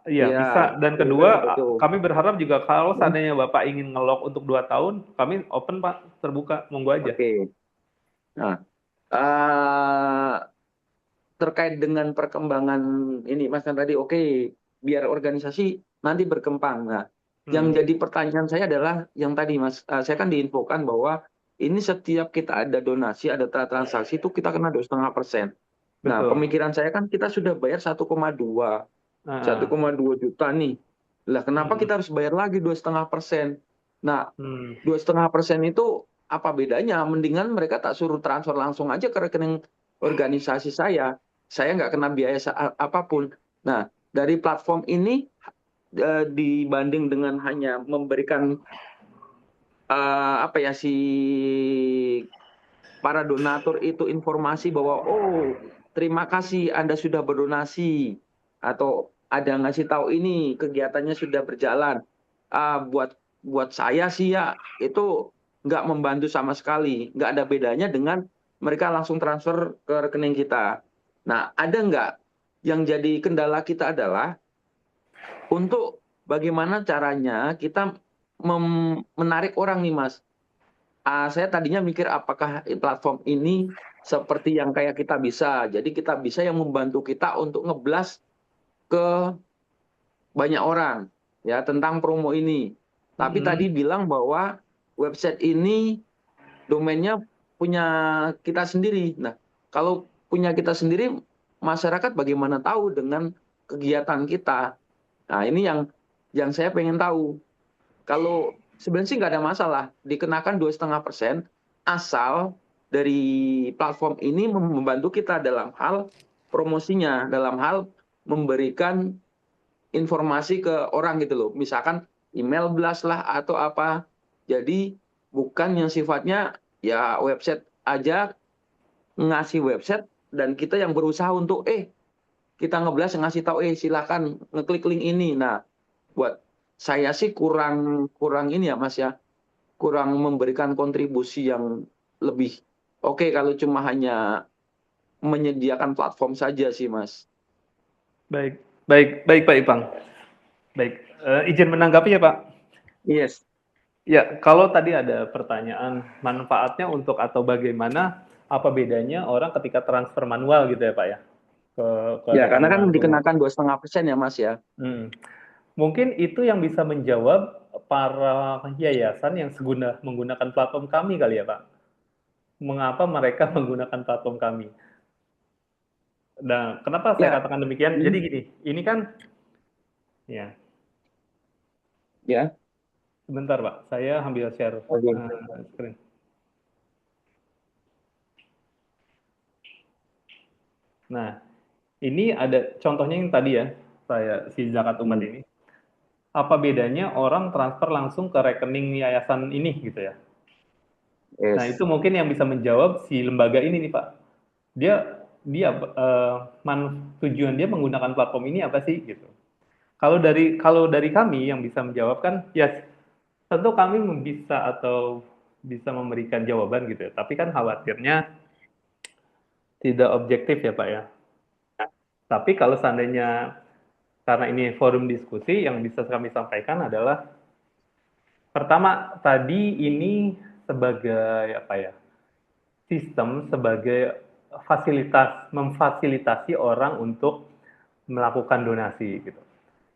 Iya, ya bisa. Dan lebih kedua, baik seperti itu. kami berharap juga kalau Hmm. seandainya Bapak ingin ngelok untuk 2 tahun, kami open Pak, terbuka, monggo aja. Oke. Nah, eh, terkait dengan perkembangan ini Mas kan tadi oke, biar organisasi nanti berkembang. Nah, yang Hmm, jadi pertanyaan saya adalah yang tadi Mas, saya kan diinfokan bahwa ini setiap kita ada donasi, ada transaksi itu kita kena 2,5%. Nah, betul. pemikiran saya kan kita sudah bayar 1,2 Heeh. juta nih. Lah, kenapa Hmm, kita harus bayar lagi 2,5%? Nah, hmm, 2,5% itu apa bedanya? Mendingan mereka tak suruh transfer langsung aja ke rekening organisasi saya. Saya nggak kena biaya apapun. Nah, dari platform ini dibanding dengan hanya memberikan apa ya si para donatur itu informasi bahwa oh terima kasih Anda sudah berdonasi atau ada ngasih tahu ini kegiatannya sudah berjalan. Buat buat saya sih ya itu nggak membantu sama sekali, nggak ada bedanya dengan mereka langsung transfer ke rekening kita. Nah, ada nggak yang jadi kendala kita adalah untuk bagaimana caranya kita menarik orang nih Mas. Saya tadinya mikir apakah platform ini seperti yang kayak kita bisa. Jadi kita bisa yang membantu kita untuk ngeblas ke banyak orang ya tentang promo ini. Tapi hmm, tadi bilang bahwa website ini domainnya punya kita sendiri. Nah, kalau punya kita sendiri, masyarakat bagaimana tahu dengan kegiatan kita? Nah, ini yang saya pengen tahu. Kalau sebenarnya sih nggak ada masalah, dikenakan 2,5% asal dari platform ini membantu kita dalam hal promosinya, dalam hal memberikan informasi ke orang gitu loh. Misalkan email blast lah atau apa. Jadi bukan yang sifatnya ya website aja ngasih website dan kita yang berusaha untuk kita ngeblas ngasih tahu silakan ngeklik link ini. Nah, buat saya sih kurang ini ya Mas ya, kurang memberikan kontribusi yang lebih oke kalau cuma hanya menyediakan platform saja sih Mas. Baik, baik, baik Pak Ipang. Baik, izin menanggapi ya Pak. Yes. Ya, kalau tadi ada pertanyaan manfaatnya untuk atau bagaimana, apa bedanya orang ketika transfer manual gitu ya Pak ya, ke Ya, karena rekening kan langsung. dikenakan 2,5% ya Mas ya. Mungkin itu yang bisa menjawab para yayasan yang menggunakan platform kami kali ya Pak. Mengapa mereka menggunakan platform kami? Nah, kenapa saya Ya. katakan demikian? Jadi gini, ini kan, ya, Ya. sebentar Pak, saya ambil share Oke. screen. Nah, ini ada contohnya yang tadi ya, si zakat umat ini. Apa bedanya orang transfer langsung ke rekening yayasan ini gitu ya? Nah, Yes. itu mungkin yang bisa menjawab si lembaga ini nih Pak. Dia tujuan dia menggunakan platform ini apa sih gitu. Kalau dari kami yang bisa menjawab kan, ya tentu kami bisa memberikan jawaban gitu ya. Tapi kan khawatirnya tidak objektif ya Pak ya. Tapi kalau seandainya karena ini forum diskusi, yang bisa kami sampaikan adalah pertama tadi ini sebagai apa ya, sistem sebagai memfasilitasi orang untuk melakukan donasi gitu.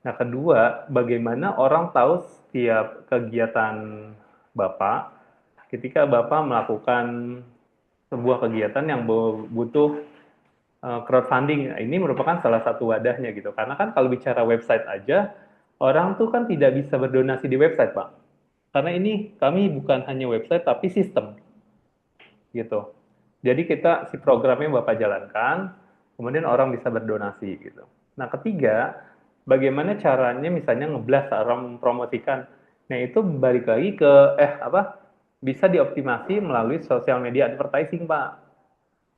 Nah, kedua, bagaimana orang tahu setiap kegiatan Bapak ketika Bapak melakukan sebuah kegiatan yang butuh crowdfunding. Ini merupakan salah satu wadahnya gitu. Karena kan kalau bicara website aja, orang tuh kan tidak bisa berdonasi di website, Pak. Karena ini kami bukan hanya website tapi sistem gitu. Jadi si programnya Bapak jalankan, kemudian orang bisa berdonasi gitu. Nah, ketiga, bagaimana caranya misalnya ngeblas orang mempromosikan. Nah, itu balik lagi ke bisa dioptimasi melalui sosial media advertising, Pak.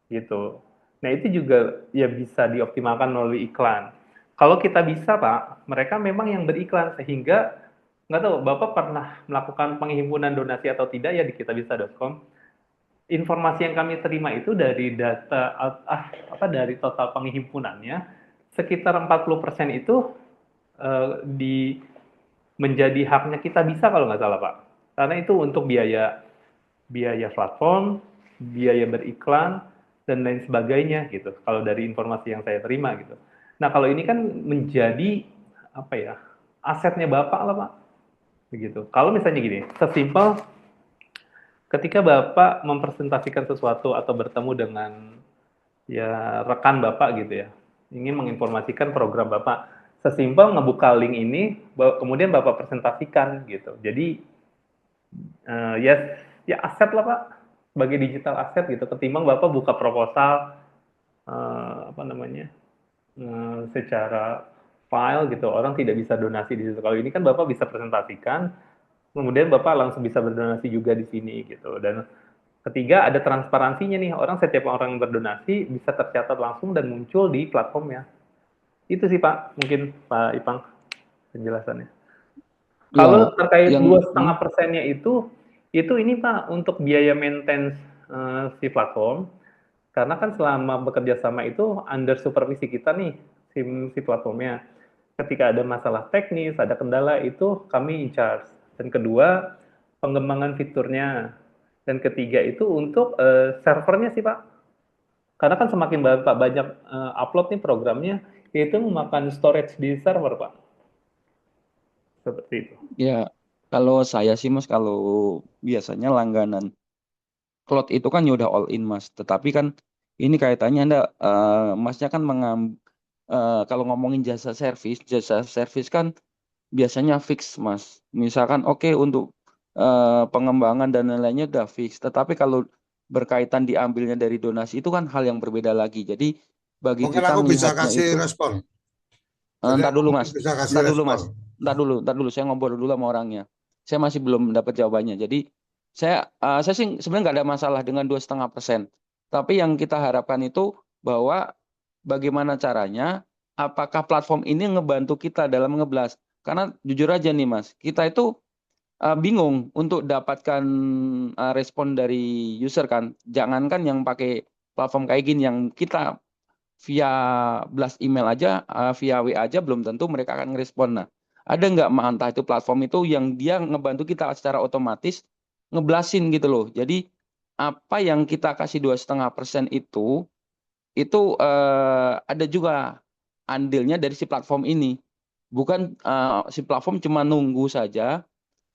Gitu. Nah, itu juga ya bisa dioptimalkan melalui iklan. Kalau kita bisa, Pak, mereka memang yang beriklan sehingga nggak tahu Bapak pernah melakukan penghimpunan donasi atau tidak ya di kitabisa.com. Informasi yang kami terima itu dari data dari total penghimpunannya sekitar 40% itu menjadi haknya kita bisa kalau nggak salah Pak. Karena itu untuk biaya platform, biaya beriklan dan lain sebagainya gitu. Kalau dari informasi yang saya terima gitu. Nah, kalau ini kan menjadi asetnya Bapak lah Pak. Begitu. Kalau misalnya gini, sesimpel ketika Bapak mempresentasikan sesuatu atau bertemu dengan ya rekan Bapak gitu ya, ingin menginformasikan program Bapak, sesimpel ngebuka link ini, kemudian Bapak presentasikan gitu. Jadi ya aset lah Pak, sebagai digital aset gitu. Ketimbang Bapak buka proposal secara file gitu, orang tidak bisa donasi di situ. Kalau ini kan Bapak bisa presentasikan, kemudian Bapak langsung bisa berdonasi juga di sini gitu. Dan ketiga, ada transparansinya nih. Setiap orang yang berdonasi bisa tercatat langsung dan muncul di platformnya. Itu sih Pak, mungkin Pak Ipang penjelasannya. Kalau terkait 2,5%-nya itu ini Pak untuk biaya maintenance si platform. Karena kan selama bekerja sama itu under supervisi kita nih si platformnya. Ketika ada masalah teknis, ada kendala itu kami in charge. Dan kedua, pengembangan fiturnya. Dan ketiga itu untuk servernya sih Pak. Karena kan semakin banyak upload nih programnya, itu memakan storage di server Pak. Seperti itu. Ya, kalau saya sih Mas, kalau biasanya langganan cloud itu kan ya udah all in Mas. Tetapi kan ini kaitannya Masnya kan kalau ngomongin jasa service kan biasanya fix Mas. Misalkan oke, untuk pengembangan dan lain-lainnya udah fix. Tetapi kalau berkaitan diambilnya dari donasi itu kan hal yang berbeda lagi. Jadi bagi Mungkin kita aku bisa melihatnya kasih itu, respon. Jadi ntar aku dulu mungkin Mas, bisa kasih ntar dulu respon. Mas, ntar dulu, saya ngobrol dulu sama orangnya. Saya masih belum dapat jawabannya. Jadi saya sih sebenarnya nggak ada masalah dengan 2,5%. Tapi yang kita harapkan itu bahwa bagaimana caranya, apakah platform ini ngebantu kita dalam ngeblas. Karena jujur aja nih Mas, kita itu bingung untuk dapatkan respon dari user kan. Jangankan yang pakai platform kayak gini, yang kita via blast email aja, via WA aja belum tentu mereka akan ngerespon. Nah, ada nggak entah itu platform itu yang dia ngebantu kita secara otomatis ngeblasin gitu loh. Jadi apa yang kita kasih 2,5% itu ada juga andilnya dari si platform ini. Bukan si platform cuma nunggu saja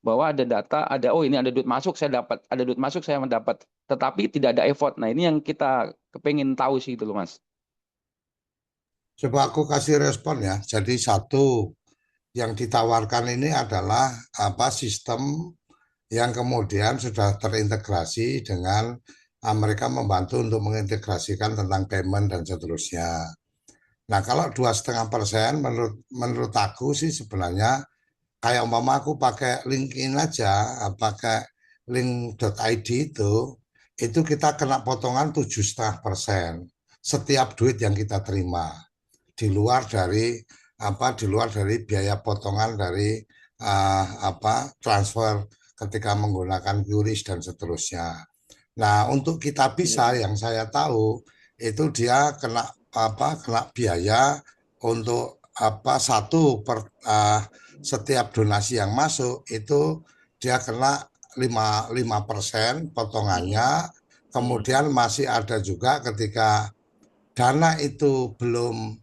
bahwa ada data, oh ini ada duit masuk saya dapat, ada duit masuk saya mendapat, tetapi tidak ada effort. Nah ini yang kita kepengen tahu sih itu loh Mas. Coba aku kasih respon ya. Jadi satu yang ditawarkan ini adalah sistem yang kemudian sudah terintegrasi dengan mereka membantu untuk mengintegrasikan tentang payment dan seterusnya. Nah, kalau 2,5% menurut aku sih sebenarnya kayak umpama aku pakai LinkedIn aja, pakai link.id itu kita kena potongan 7,5% setiap duit yang kita terima di luar dari biaya potongan dari transfer ketika menggunakan QRIS dan seterusnya. Nah, untuk kita bisa yang saya tahu itu dia kena biaya untuk setiap donasi yang masuk itu dia kena 5% potongannya. Kemudian masih ada juga ketika dana itu belum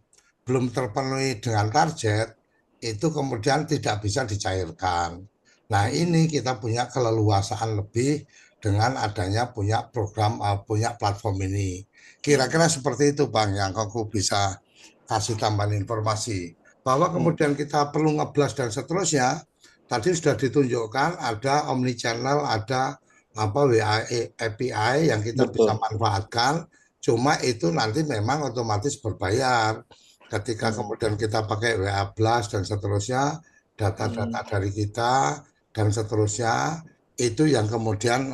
terpenuhi dengan target, itu kemudian tidak bisa dicairkan. Nah, ini kita punya keleluasaan lebih dengan adanya punya program, punya platform ini. Kira-kira seperti itu, Bang, yang aku bisa kasih tambahan informasi. Bahwa kemudian kita perlu ngeblas dan seterusnya, tadi sudah ditunjukkan ada omnichannel, ada WA API yang kita bisa manfaatkan. Cuma itu nanti memang otomatis berbayar. Ketika kemudian kita pakai WA Blast dan seterusnya, data-data dari kita dan seterusnya, itu yang kemudian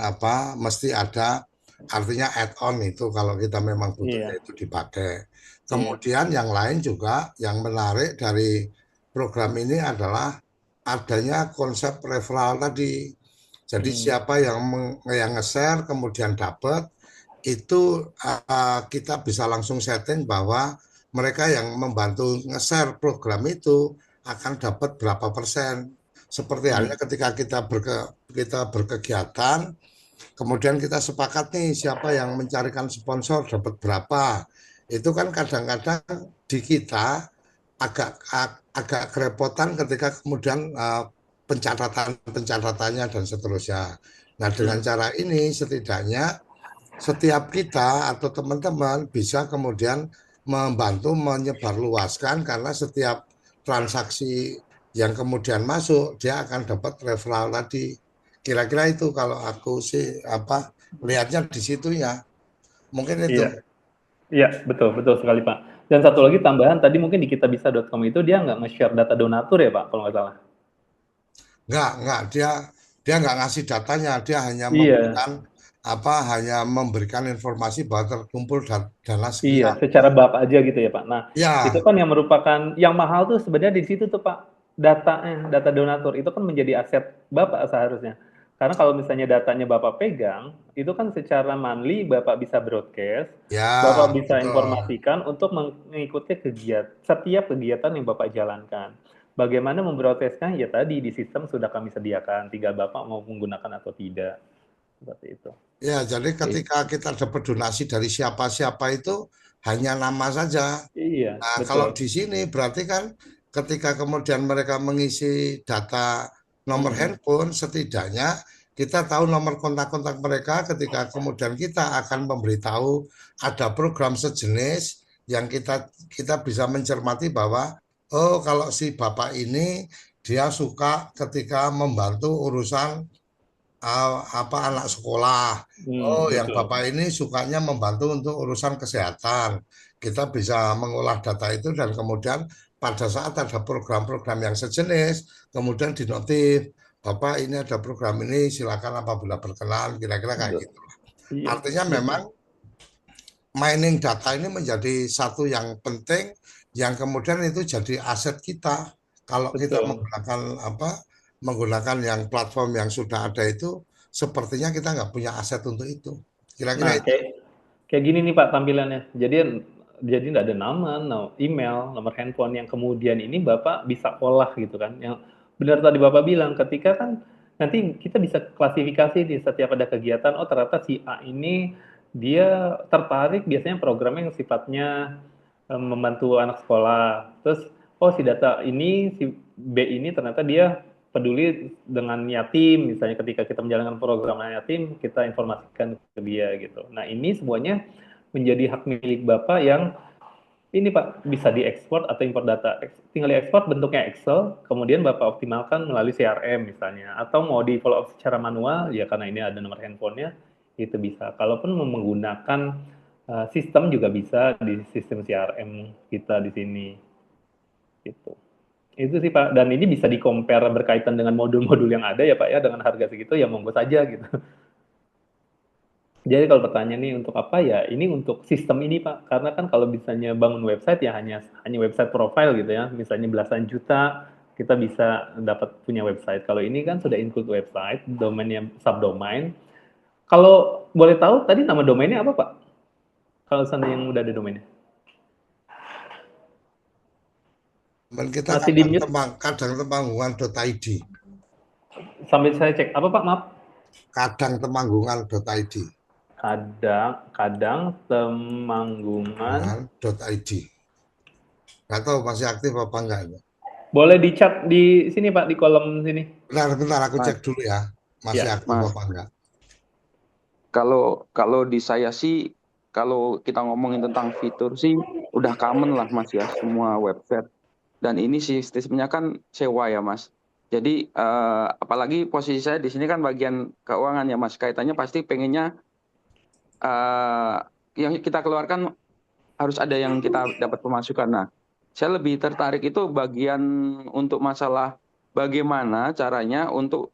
mesti ada, artinya add-on itu kalau kita memang butuhnya itu dipakai. Kemudian yang lain juga yang menarik dari program ini adalah adanya konsep referral tadi. Jadi siapa yang nge-share kemudian dapat, itu kita bisa langsung setting bahwa mereka yang membantu nge-share program itu akan dapat berapa persen. Seperti halnya ketika kita berkegiatan, kemudian kita sepakat nih siapa yang mencarikan sponsor dapat berapa. Itu kan kadang-kadang di kita agak kerepotan ketika kemudian pencatatannya dan seterusnya. Nah, dengan cara ini setidaknya setiap kita atau teman-teman bisa kemudian membantu menyebarluaskan, karena setiap transaksi yang kemudian masuk dia akan dapat referral tadi. Kira-kira itu kalau aku sih lihatnya di situ ya. Mungkin itu. Iya, betul sekali Pak. Dan satu lagi tambahan tadi mungkin di kitabisa.com itu dia nggak nge-share data donatur ya Pak, kalau nggak salah. Nggak, dia nggak ngasih datanya, dia hanya Iya, memberikan informasi bahwa terkumpul dana iya, sekian. secara bab aja gitu ya Pak. Nah, itu Ya, kan yang merupakan yang mahal tuh sebenarnya di situ tuh Pak. Data donatur itu kan menjadi aset Bapak seharusnya. Karena kalau misalnya datanya Bapak pegang, itu kan secara monthly Bapak bisa broadcast, ya, Bapak bisa betul. informasikan untuk mengikuti setiap kegiatan yang Bapak jalankan. Bagaimana membroadcastnya? Ya tadi di sistem sudah kami sediakan, tinggal Bapak mau menggunakan atau tidak. Seperti itu. Ya, jadi ketika kita dapat donasi dari siapa-siapa itu hanya nama saja. Iya, Nah, kalau betul. di sini berarti kan ketika kemudian mereka mengisi data nomor handphone, setidaknya kita tahu nomor kontak-kontak mereka ketika kemudian kita akan memberitahu ada program sejenis yang kita bisa mencermati bahwa oh, kalau si bapak ini dia suka ketika membantu urusan anak sekolah. Oh, yang Betul. Bapak ini sukanya membantu untuk urusan kesehatan. Kita bisa mengolah data itu dan kemudian pada saat ada program-program yang sejenis, kemudian dinotif, Bapak ini ada program ini, silakan apabila berkenan, kira-kira kayak Betul. gitu. Iya, Artinya betul. memang mining data ini menjadi satu yang penting, yang kemudian itu jadi aset kita. Kalau kita Betul. menggunakan menggunakan yang platform yang sudah ada itu, sepertinya kita nggak punya aset untuk itu. Kira-kira Nah, itu. kayak gini nih Pak tampilannya. Jadi nggak ada nama, email, nomor handphone yang kemudian ini Bapak bisa olah gitu kan. Yang benar tadi Bapak bilang, ketika kan nanti kita bisa klasifikasi di setiap ada kegiatan, oh ternyata si A ini dia tertarik biasanya programnya yang sifatnya membantu anak sekolah. Terus oh si data ini si B ini ternyata dia peduli dengan yatim, misalnya ketika kita menjalankan program yatim, kita informasikan ke dia gitu. Nah ini semuanya menjadi hak milik Bapak yang ini Pak bisa diekspor atau import data. Tinggal diekspor bentuknya Excel, kemudian Bapak optimalkan melalui CRM misalnya. Atau mau di follow up secara manual, ya karena ini ada nomor handphonenya, itu bisa. Kalaupun mau menggunakan sistem juga bisa di sistem CRM kita di sini. Gitu. Itu sih Pak, dan ini bisa di-compare berkaitan dengan modul-modul yang ada ya Pak ya, dengan harga segitu ya monggo saja gitu. Jadi kalau pertanyaan nih untuk apa ya, ini untuk sistem ini Pak, karena kan kalau misalnya bangun website ya hanya website profile gitu ya, misalnya belasan juta kita bisa dapat punya website. Kalau ini kan sudah include website, domainnya subdomain. Kalau boleh tahu tadi nama domainnya apa Pak? Kalau sana yang udah ada domainnya. Dan kita Masih di mute, kadang temanggungan.id. sambil saya cek. Apa Pak? Maaf. Kadang temanggungan.id. Kadang Temanggungan. Temanggungan.id. Nggak tahu masih aktif apa enggak itu. Boleh di-chat di sini Pak, di kolom sini. Bentar, aku Mas, cek dulu ya. Masih Ya. aktif Mas, apa enggak. kalau di saya sih, kalau kita ngomongin tentang fitur sih, udah common lah Mas ya, semua website. Dan ini sistemnya kan sewa ya Mas. Jadi apalagi posisi saya di sini kan bagian keuangan ya Mas. Kaitannya pasti pengennya yang kita keluarkan harus ada yang kita dapat pemasukan. Nah, saya lebih tertarik itu bagian untuk masalah bagaimana caranya untuk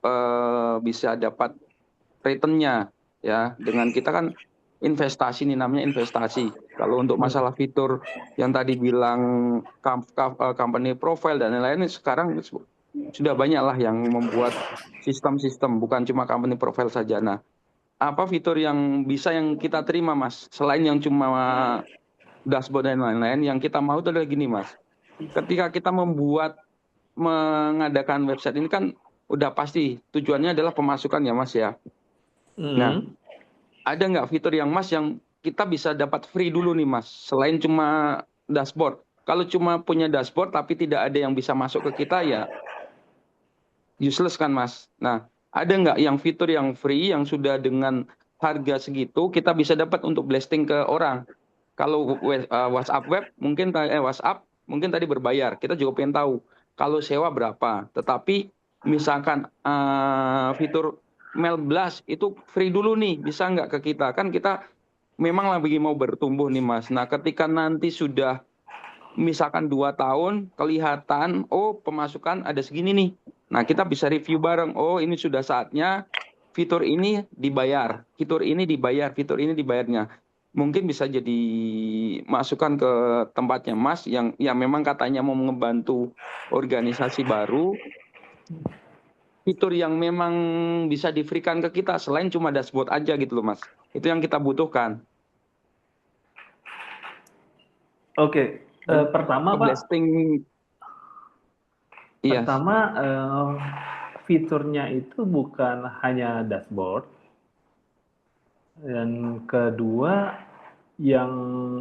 bisa dapat return-nya ya. Dengan kita kan investasi nih, namanya investasi. Kalau untuk masalah fitur yang tadi bilang company profile dan lain-lain, sekarang sudah banyak lah yang membuat sistem-sistem, bukan cuma company profile saja. Nah, apa fitur yang bisa yang kita terima Mas, selain yang cuma dashboard dan lain-lain, yang kita mau itu adalah gini Mas. Ketika kita mengadakan website ini kan udah pasti tujuannya adalah pemasukan ya Mas ya. Nah, ada nggak fitur yang Mas yang kita bisa dapat free dulu nih Mas, selain cuma dashboard. Kalau cuma punya dashboard tapi tidak ada yang bisa masuk ke kita ya useless kan Mas. Nah, ada nggak yang fitur yang free yang sudah dengan harga segitu kita bisa dapat untuk blasting ke orang? Kalau WhatsApp web mungkin WhatsApp mungkin tadi berbayar. Kita juga pengen tahu kalau sewa berapa. Tetapi misalkan fitur mail blast itu free dulu nih, bisa nggak ke kita? Kan kita memang lagi mau bertumbuh nih Mas. Nah, ketika nanti sudah misalkan 2 tahun kelihatan oh pemasukan ada segini nih. Nah, kita bisa review bareng. Oh, ini sudah saatnya fitur ini dibayar, fitur ini dibayar, fitur ini dibayarnya. Mungkin bisa jadi masukan ke tempatnya Mas yang memang katanya mau membantu organisasi baru, fitur yang memang bisa di-free-kan ke kita selain cuma dashboard aja gitu loh Mas. Itu yang kita butuhkan. Oke, pertama Pak, Blasting iya. pertama fiturnya itu bukan hanya dashboard, dan kedua yang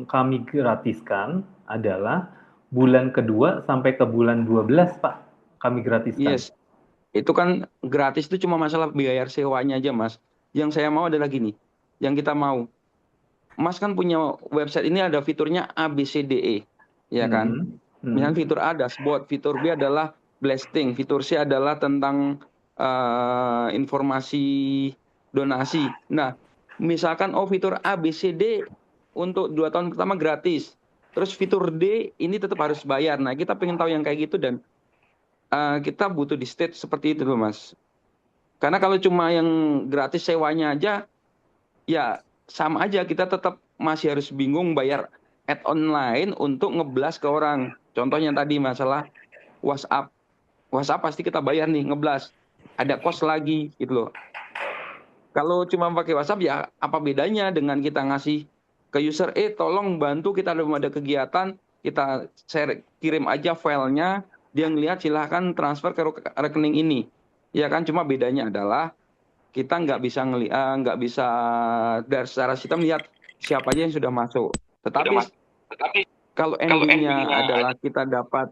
kami gratiskan adalah bulan kedua sampai ke bulan 12 Pak, kami gratiskan. Yes. Itu kan gratis itu cuma masalah biaya sewanya aja Mas. Yang saya mau adalah gini, yang kita mau. Mas kan punya website ini ada fiturnya A, B, C, D, E. Ya kan? Misalnya fitur A dashboard, fitur B adalah blasting, fitur C adalah tentang informasi donasi. Nah, misalkan fitur A, B, C, D untuk 2 tahun pertama gratis. Terus fitur D ini tetap harus bayar. Nah, kita pengen tahu yang kayak gitu dan kita butuh di state seperti itu loh Mas. Karena kalau cuma yang gratis sewanya aja, ya sama aja kita tetap masih harus bingung bayar add-on lain untuk ngeblas ke orang. Contohnya tadi masalah WhatsApp. WhatsApp pasti kita bayar nih ngeblas. Ada cost lagi gitu loh. Kalau cuma pakai WhatsApp ya apa bedanya dengan kita ngasih ke user, tolong bantu kita ada kegiatan, kita share, kirim aja filenya, dia ngelihat silahkan transfer ke rekening ini. Ya kan, cuma bedanya adalah kita nggak bisa dari secara sistem lihat siapa aja yang sudah masuk. Tetapi kalau endingnya adalah kita dapat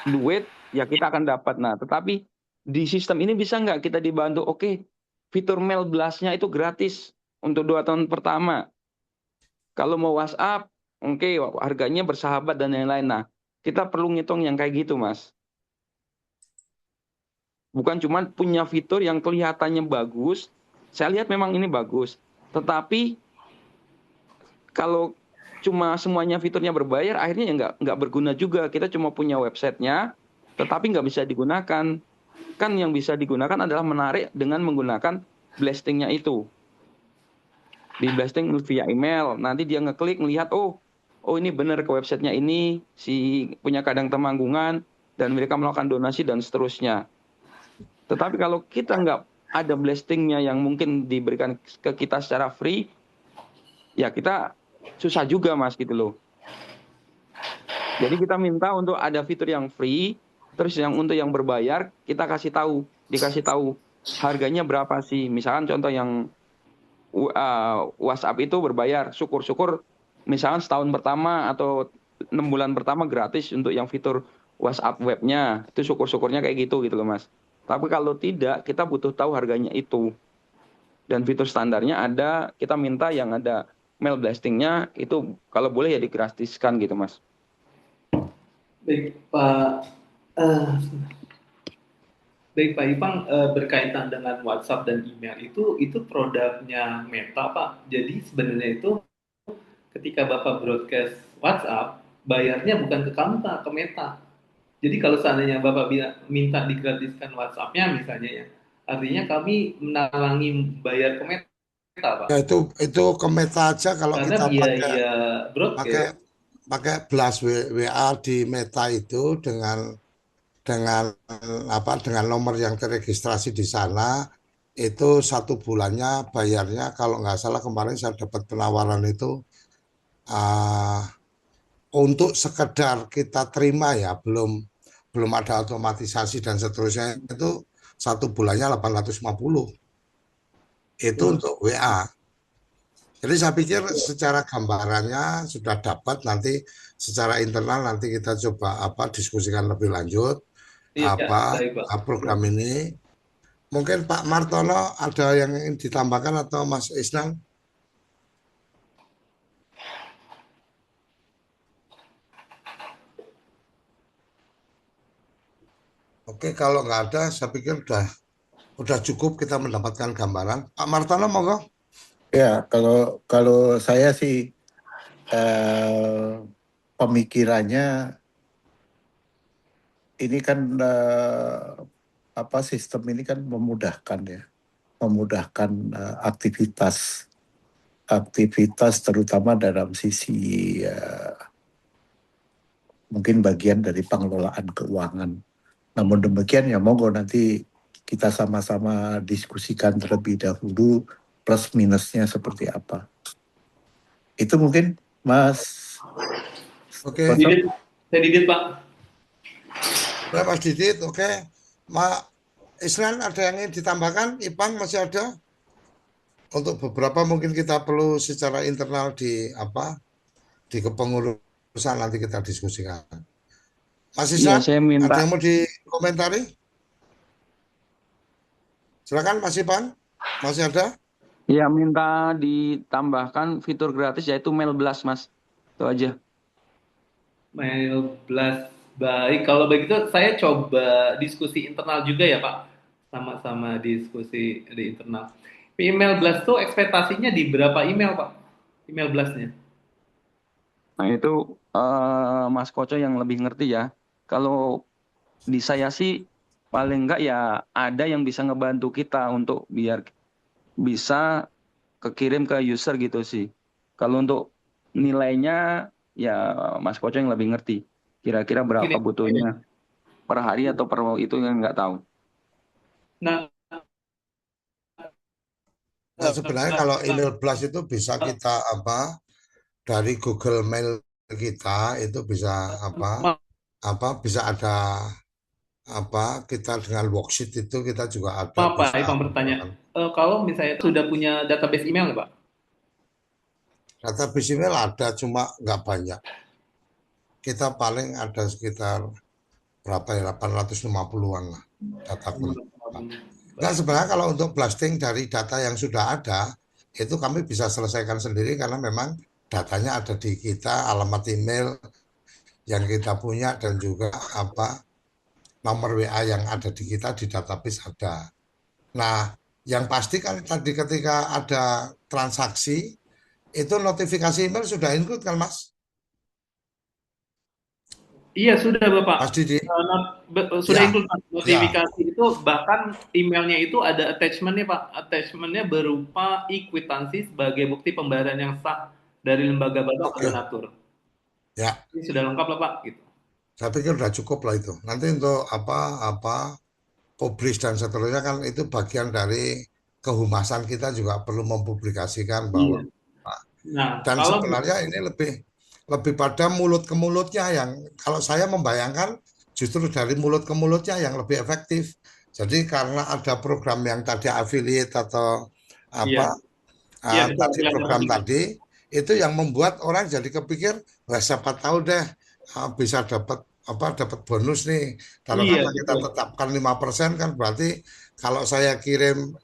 duit, ya kita akan dapat. Nah, tetapi di sistem ini bisa nggak kita dibantu? Oke, fitur mail blast-nya itu gratis untuk 2 tahun pertama. Kalau mau WhatsApp, oke, harganya bersahabat dan lain-lain. Nah, kita perlu ngitung yang kayak gitu, Mas. Bukan cuma punya fitur yang kelihatannya bagus. Saya lihat memang ini bagus. Tetapi kalau cuma semuanya fiturnya berbayar, akhirnya ya nggak berguna juga. Kita cuma punya websitenya, tetapi nggak bisa digunakan. Kan yang bisa digunakan adalah menarik dengan menggunakan blastingnya itu. Di blasting via email, nanti dia ngeklik melihat, oh ini benar ke websitenya ini, si punya Kadang Temanggungan, dan mereka melakukan donasi dan seterusnya. Tetapi kalau kita nggak ada blastingnya yang mungkin diberikan ke kita secara free, ya kita susah juga, Mas, gitu loh. Jadi kita minta untuk ada fitur yang free, terus yang untuk yang berbayar kita dikasih tahu harganya berapa sih. Misalkan contoh yang WhatsApp itu berbayar, syukur-syukur misalkan setahun pertama atau 6 bulan pertama gratis untuk yang fitur WhatsApp webnya, itu syukur-syukurnya kayak gitu loh, Mas. Tapi kalau tidak, kita butuh tahu harganya itu. Dan fitur standarnya ada, kita minta yang ada mail blastingnya itu kalau boleh ya digratiskan gitu, Mas. Baik Pak Ipang, berkaitan dengan WhatsApp dan email itu produknya Meta, Pak. Jadi sebenarnya itu ketika Bapak broadcast WhatsApp, bayarnya bukan ke kamu, Pak, ke Meta. Jadi kalau seandainya Bapak minta digratiskan WhatsApp-nya misalnya ya, artinya kami menalangi bayar ke Meta, Pak. Ya itu ke Meta aja kalau Karena kita biaya pakai broadcast. pakai blast WA di Meta itu dengan dengan nomor yang teregistrasi di sana itu 1 bulannya bayarnya kalau nggak salah kemarin saya dapat penawaran itu uh, untuk sekedar kita terima ya belum ada otomatisasi dan seterusnya itu 1 bulannya 850 itu untuk WA. Jadi saya pikir secara gambarannya sudah dapat, nanti secara internal nanti kita coba diskusikan lebih lanjut Iya, baik, Pak. program ini. Mungkin Pak Martono ada yang ingin ditambahkan atau Mas Isnan? Oke, kalau nggak ada, saya pikir udah cukup kita mendapatkan gambaran. Pak Martono, monggo. Ya, kalau saya sih pemikirannya ini kan sistem ini kan memudahkan aktivitas terutama dalam sisi mungkin bagian dari pengelolaan keuangan. Namun demikian ya monggo nanti kita sama-sama diskusikan terlebih dahulu plus minusnya seperti apa. Itu mungkin Mas. Oke. Saya Didit, Pak. Ya, Mas Didit, oke. Mak Isnan ada yang ingin ditambahkan? Ipang masih ada? Untuk beberapa mungkin kita perlu secara internal di kepengurusan nanti kita diskusikan. Mas Iya, Isnan, saya minta. ada yang mau dikomentari? Silakan Mas Ipan, masih ada? Iya, minta ditambahkan fitur gratis yaitu mail blast, Mas. Itu aja. Mail blast, baik. Kalau begitu saya coba diskusi internal juga ya, Pak. Sama-sama diskusi di internal. Email blast tuh ekspektasinya di berapa email, Pak? Email blastnya? Nah, itu Mas Koco yang lebih ngerti ya. Kalau di saya sih paling enggak ya ada yang bisa ngebantu kita untuk biar bisa kekirim ke user gitu sih. Kalau untuk nilainya ya Mas Koco yang lebih ngerti. Kira-kira berapa Gini. butuhnya per hari atau per itu yang nggak tahu. Nah, Nah, sebenarnya kalau email blast itu bisa kita dari Google Mail kita itu bisa bisa ada kita dengan worksheet itu kita juga ada maaf Pak, bisa Ipang bertanya. menggunakan Kalau misalnya sudah punya database email nggak Pak? database email ada cuma nggak banyak. Kita paling ada sekitar berapa ya 850-an lah data kontak. Nah, sebenarnya kalau untuk blasting dari data yang sudah ada itu kami bisa selesaikan sendiri karena memang datanya ada di kita, alamat email yang kita punya dan juga nomor WA yang ada di kita di database ada. Nah, yang pasti kan tadi ketika ada transaksi itu notifikasi email sudah include kan Mas? Iya sudah Bapak. Mas Didi? Sudah Ya, include ya. notifikasi itu, bahkan emailnya itu ada attachment-nya Pak. Attachment-nya berupa ikwitansi sebagai bukti pembayaran yang sah dari lembaga Bapak atau Oke. donatur. Ya, Ini sudah lengkap lah Pak. Gitu. saya pikir sudah cukup lah itu. Nanti untuk publish dan seterusnya kan itu bagian dari kehumasan kita juga perlu mempublikasikan bahwa Iya. Nah, dan kalau sebenarnya ini lebih lebih pada mulut ke mulutnya yang kalau saya membayangkan justru dari mulut ke mulutnya yang lebih efektif. Jadi karena ada program yang tadi affiliate atau iya, apa iya betul. tadi program tadi itu yang membuat orang jadi kepikir, wah siapa tahu deh bisa dapat bonus nih. Kalau Iya karena kita betul. tetapkan 5% kan berarti kalau saya kirim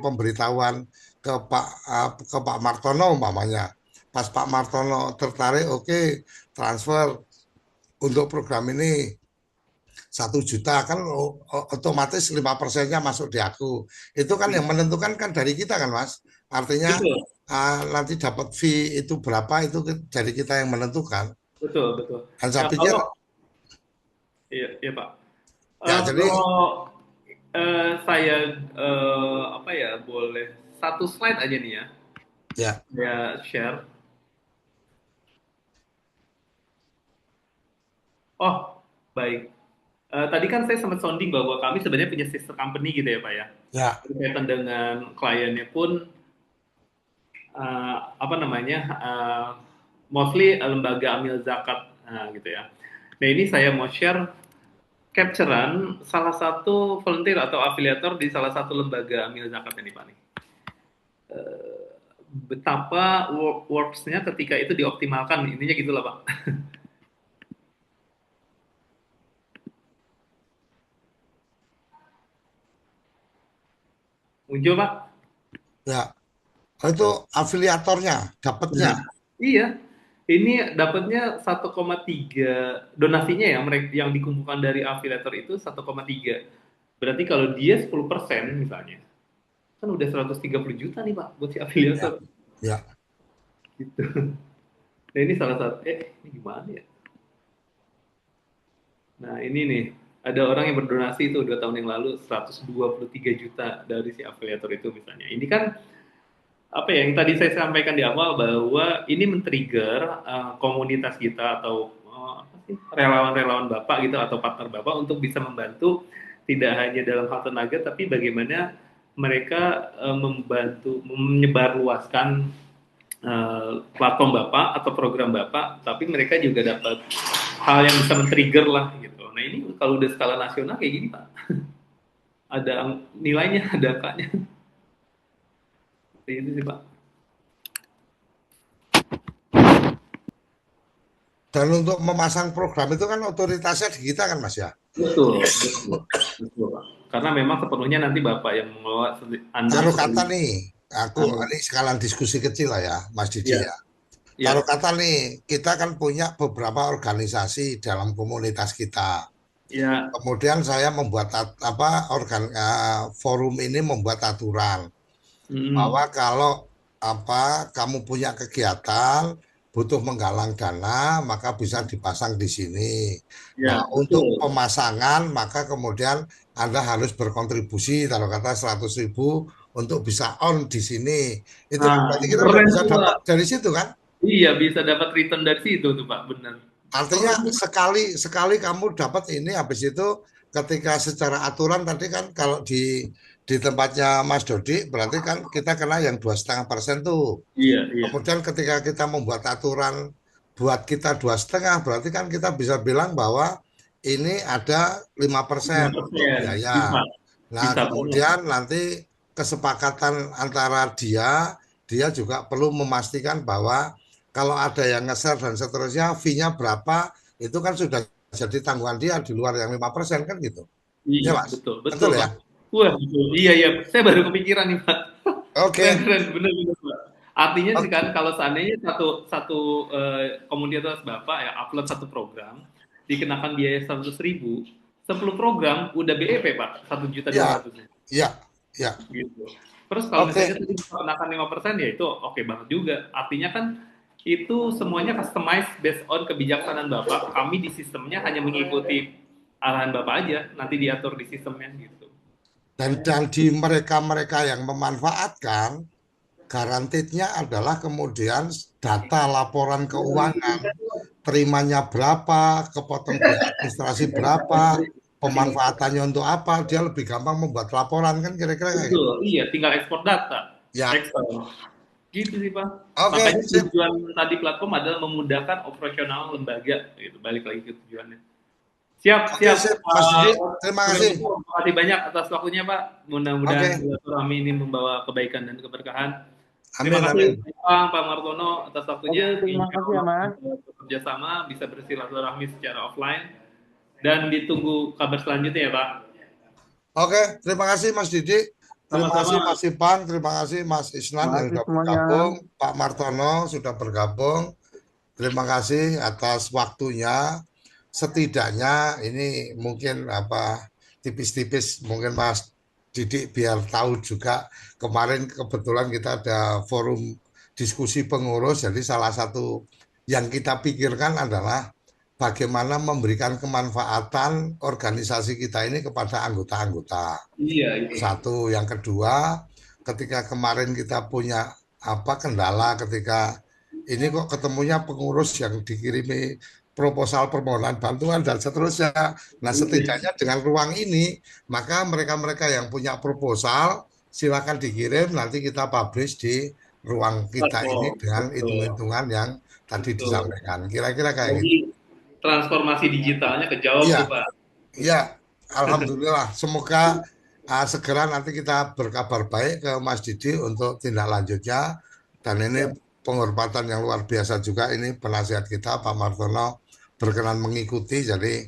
pemberitahuan ke Pak Martono umpamanya. Pas Pak Martono tertarik, oke, transfer untuk program ini 1 juta kan otomatis 5%-nya masuk di aku. Itu kan yang menentukan kan dari kita kan Mas. Artinya Betul, nanti dapat fee itu berapa itu dari kita yang menentukan. betul, betul. Dan saya Nah pikir kalau iya, iya Pak. ya jadi Kalau saya apa ya boleh satu slide aja nih ya, ya saya share. Oh baik. Tadi kan saya sempat sounding bahwa kami sebenarnya punya sister company gitu ya Pak ya. ya Berkaitan dengan kliennya pun apa namanya mostly lembaga amil zakat gitu ya. Nah ini saya mau share capturean salah satu volunteer atau afiliator di salah satu lembaga amil zakat ini Pak nih. Betapa works-nya ketika itu dioptimalkan, intinya gitulah Pak. Muncul Pak? ya itu afiliatornya dapatnya Nah, iya. Ini dapatnya 1,3 donasinya ya, mereka yang dikumpulkan dari afiliator itu 1,3. Berarti kalau dia 10% misalnya, kan udah 130 juta nih Pak buat si ya afiliator. ya Gitu. Nah ini salah satu, ini gimana ya? Nah ini nih, ada orang yang berdonasi itu 2 tahun yang lalu 123 juta dari si afiliator itu misalnya. Ini kan apa ya yang tadi saya sampaikan di awal bahwa ini men-trigger komunitas kita atau apa sih relawan-relawan Bapak gitu atau partner Bapak untuk bisa membantu tidak hanya dalam hal tenaga tapi bagaimana mereka membantu menyebarluaskan platform Bapak atau program Bapak, tapi mereka juga dapat hal yang bisa men-trigger lah gitu. Nah ini kalau udah skala nasional kayak gini Pak, ada nilainya, ada angkanya. Seperti itu sih Pak. dan untuk memasang program itu kan otoritasnya di kita kan Mas ya. Betul, betul, betul Pak. Karena memang sepenuhnya nanti Bapak yang mengelola Anda. Kalau kata nih, ini sekalian diskusi kecil lah ya, Mas Didi Ya, ya. ya, Kalau kata nih, kita kan punya beberapa organisasi dalam komunitas kita. ya, Kemudian saya membuat forum ini membuat aturan bahwa kalau kamu punya kegiatan butuh menggalang dana maka bisa dipasang di sini. Nah, ya, untuk betul. pemasangan maka kemudian Anda harus berkontribusi kalau kata 100.000 untuk bisa on di sini. Itu kan Nah, berarti itu kita udah keren bisa tuh, dapat Pak. dari situ kan. Iya, bisa dapat return dari situ tuh, Pak. Benar. Artinya Keren. sekali kamu dapat ini, habis itu ketika secara aturan tadi kan kalau di tempatnya Mas Dodi berarti kan kita kena yang 2,5% tuh. Iya, iya. Kemudian ketika kita membuat aturan buat kita 2,5, berarti kan kita bisa bilang bahwa ini ada 5% untuk 5%. Bisa. biaya. Nah, Bisa banget. kemudian nanti kesepakatan antara dia juga perlu memastikan bahwa kalau ada yang nge-share dan seterusnya, fee-nya berapa, itu kan sudah jadi tanggungan dia di luar yang 5% kan gitu. Ya, Iya, Mas? betul. Betul, Betul Pak. ya? Wah, betul. Iya, iya. Saya baru kepikiran nih, Pak. Keren, Oke. keren. Benar, benar, Pak. Artinya sih kan Oke. kalau seandainya satu komunitas Bapak ya upload satu program dikenakan biaya 100.000, 10 program udah BEP, Pak, 1.200.000 Ya, ya, ya. gitu. Terus kalau misalnya Oke. tadi dikenakan 5% ya itu oke banget juga. Artinya kan itu semuanya customize based on kebijaksanaan Bapak. Kami di sistemnya hanya mengikuti arahan Bapak aja, nanti diatur di sistemnya gitu. Dan di mereka-mereka yang memanfaatkan, garantitnya adalah kemudian data laporan keuangan, terimanya berapa, kepotong biaya administrasi berapa, pemanfaatannya untuk apa, dia lebih gampang membuat laporan kan kira-kira kayak gitu. Betul, iya, tinggal ekspor data. Ya, Excel. Gitu sih, Pak. oke, Makanya sip. tujuan tadi platform adalah memudahkan operasional lembaga. Gitu. Balik lagi ke tujuannya. Siap, Oke, siap. sip. Mas Didi, terima kasih. Terima kasih banyak atas waktunya, Pak. Mudah-mudahan Oke, silaturahmi ini membawa kebaikan dan keberkahan. Terima amin, kasih amin. Pak Martono atas waktunya. Oke, terima Insya kasih ya, Allah Mas. bisa bekerja sama, bisa bersilaturahmi secara offline. Dan ditunggu kabar selanjutnya ya, Pak. Oke, terima kasih Mas Didi. Terima kasih Sama-sama. Mas Ipan, terima kasih Mas Isnan Terima yang kasih sudah semuanya. bergabung, Pak Martono sudah bergabung. Terima kasih atas waktunya. Setidaknya ini mungkin apa tipis-tipis mungkin Mas Didik biar tahu juga kemarin kebetulan kita ada forum diskusi pengurus, jadi salah satu yang kita pikirkan adalah bagaimana memberikan kemanfaatan organisasi kita ini kepada anggota-anggota. Iya, itu. Satu, yang kedua, ketika kemarin kita punya apa kendala ketika ini kok ketemunya pengurus yang dikirimi proposal permohonan bantuan dan seterusnya. Nah, setidaknya dengan ruang ini, maka mereka-mereka yang punya proposal silakan dikirim, nanti kita publish di ruang kita ini Betul, dengan betul, hitung-hitungan yang tadi betul. disampaikan. Kira-kira kayak gitu. Jadi transformasi digitalnya kejawab Iya, tuh, Pak. iya, alhamdulillah. Semoga segera nanti kita berkabar baik ke Mas Didi untuk tindak lanjutnya. Dan ini Ya. penghormatan yang luar biasa juga ini penasihat kita Pak Martono berkenan mengikuti. Jadi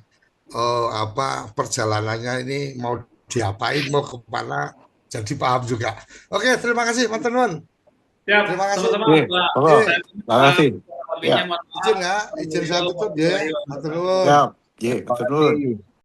apa perjalanannya ini mau diapain, mau kemana, jadi paham juga. Oke, terima kasih Mas Tenun. Siap, Terima kasih. sama-sama, Oke, Pak. halo, Eh, Saya terima kasih. Ya, lebihnya mohon izin maaf. ya, izin saya tutup ya, Assalamualaikum Mas warahmatullahi Tenun. siap. Ya, Terima betul. kasih.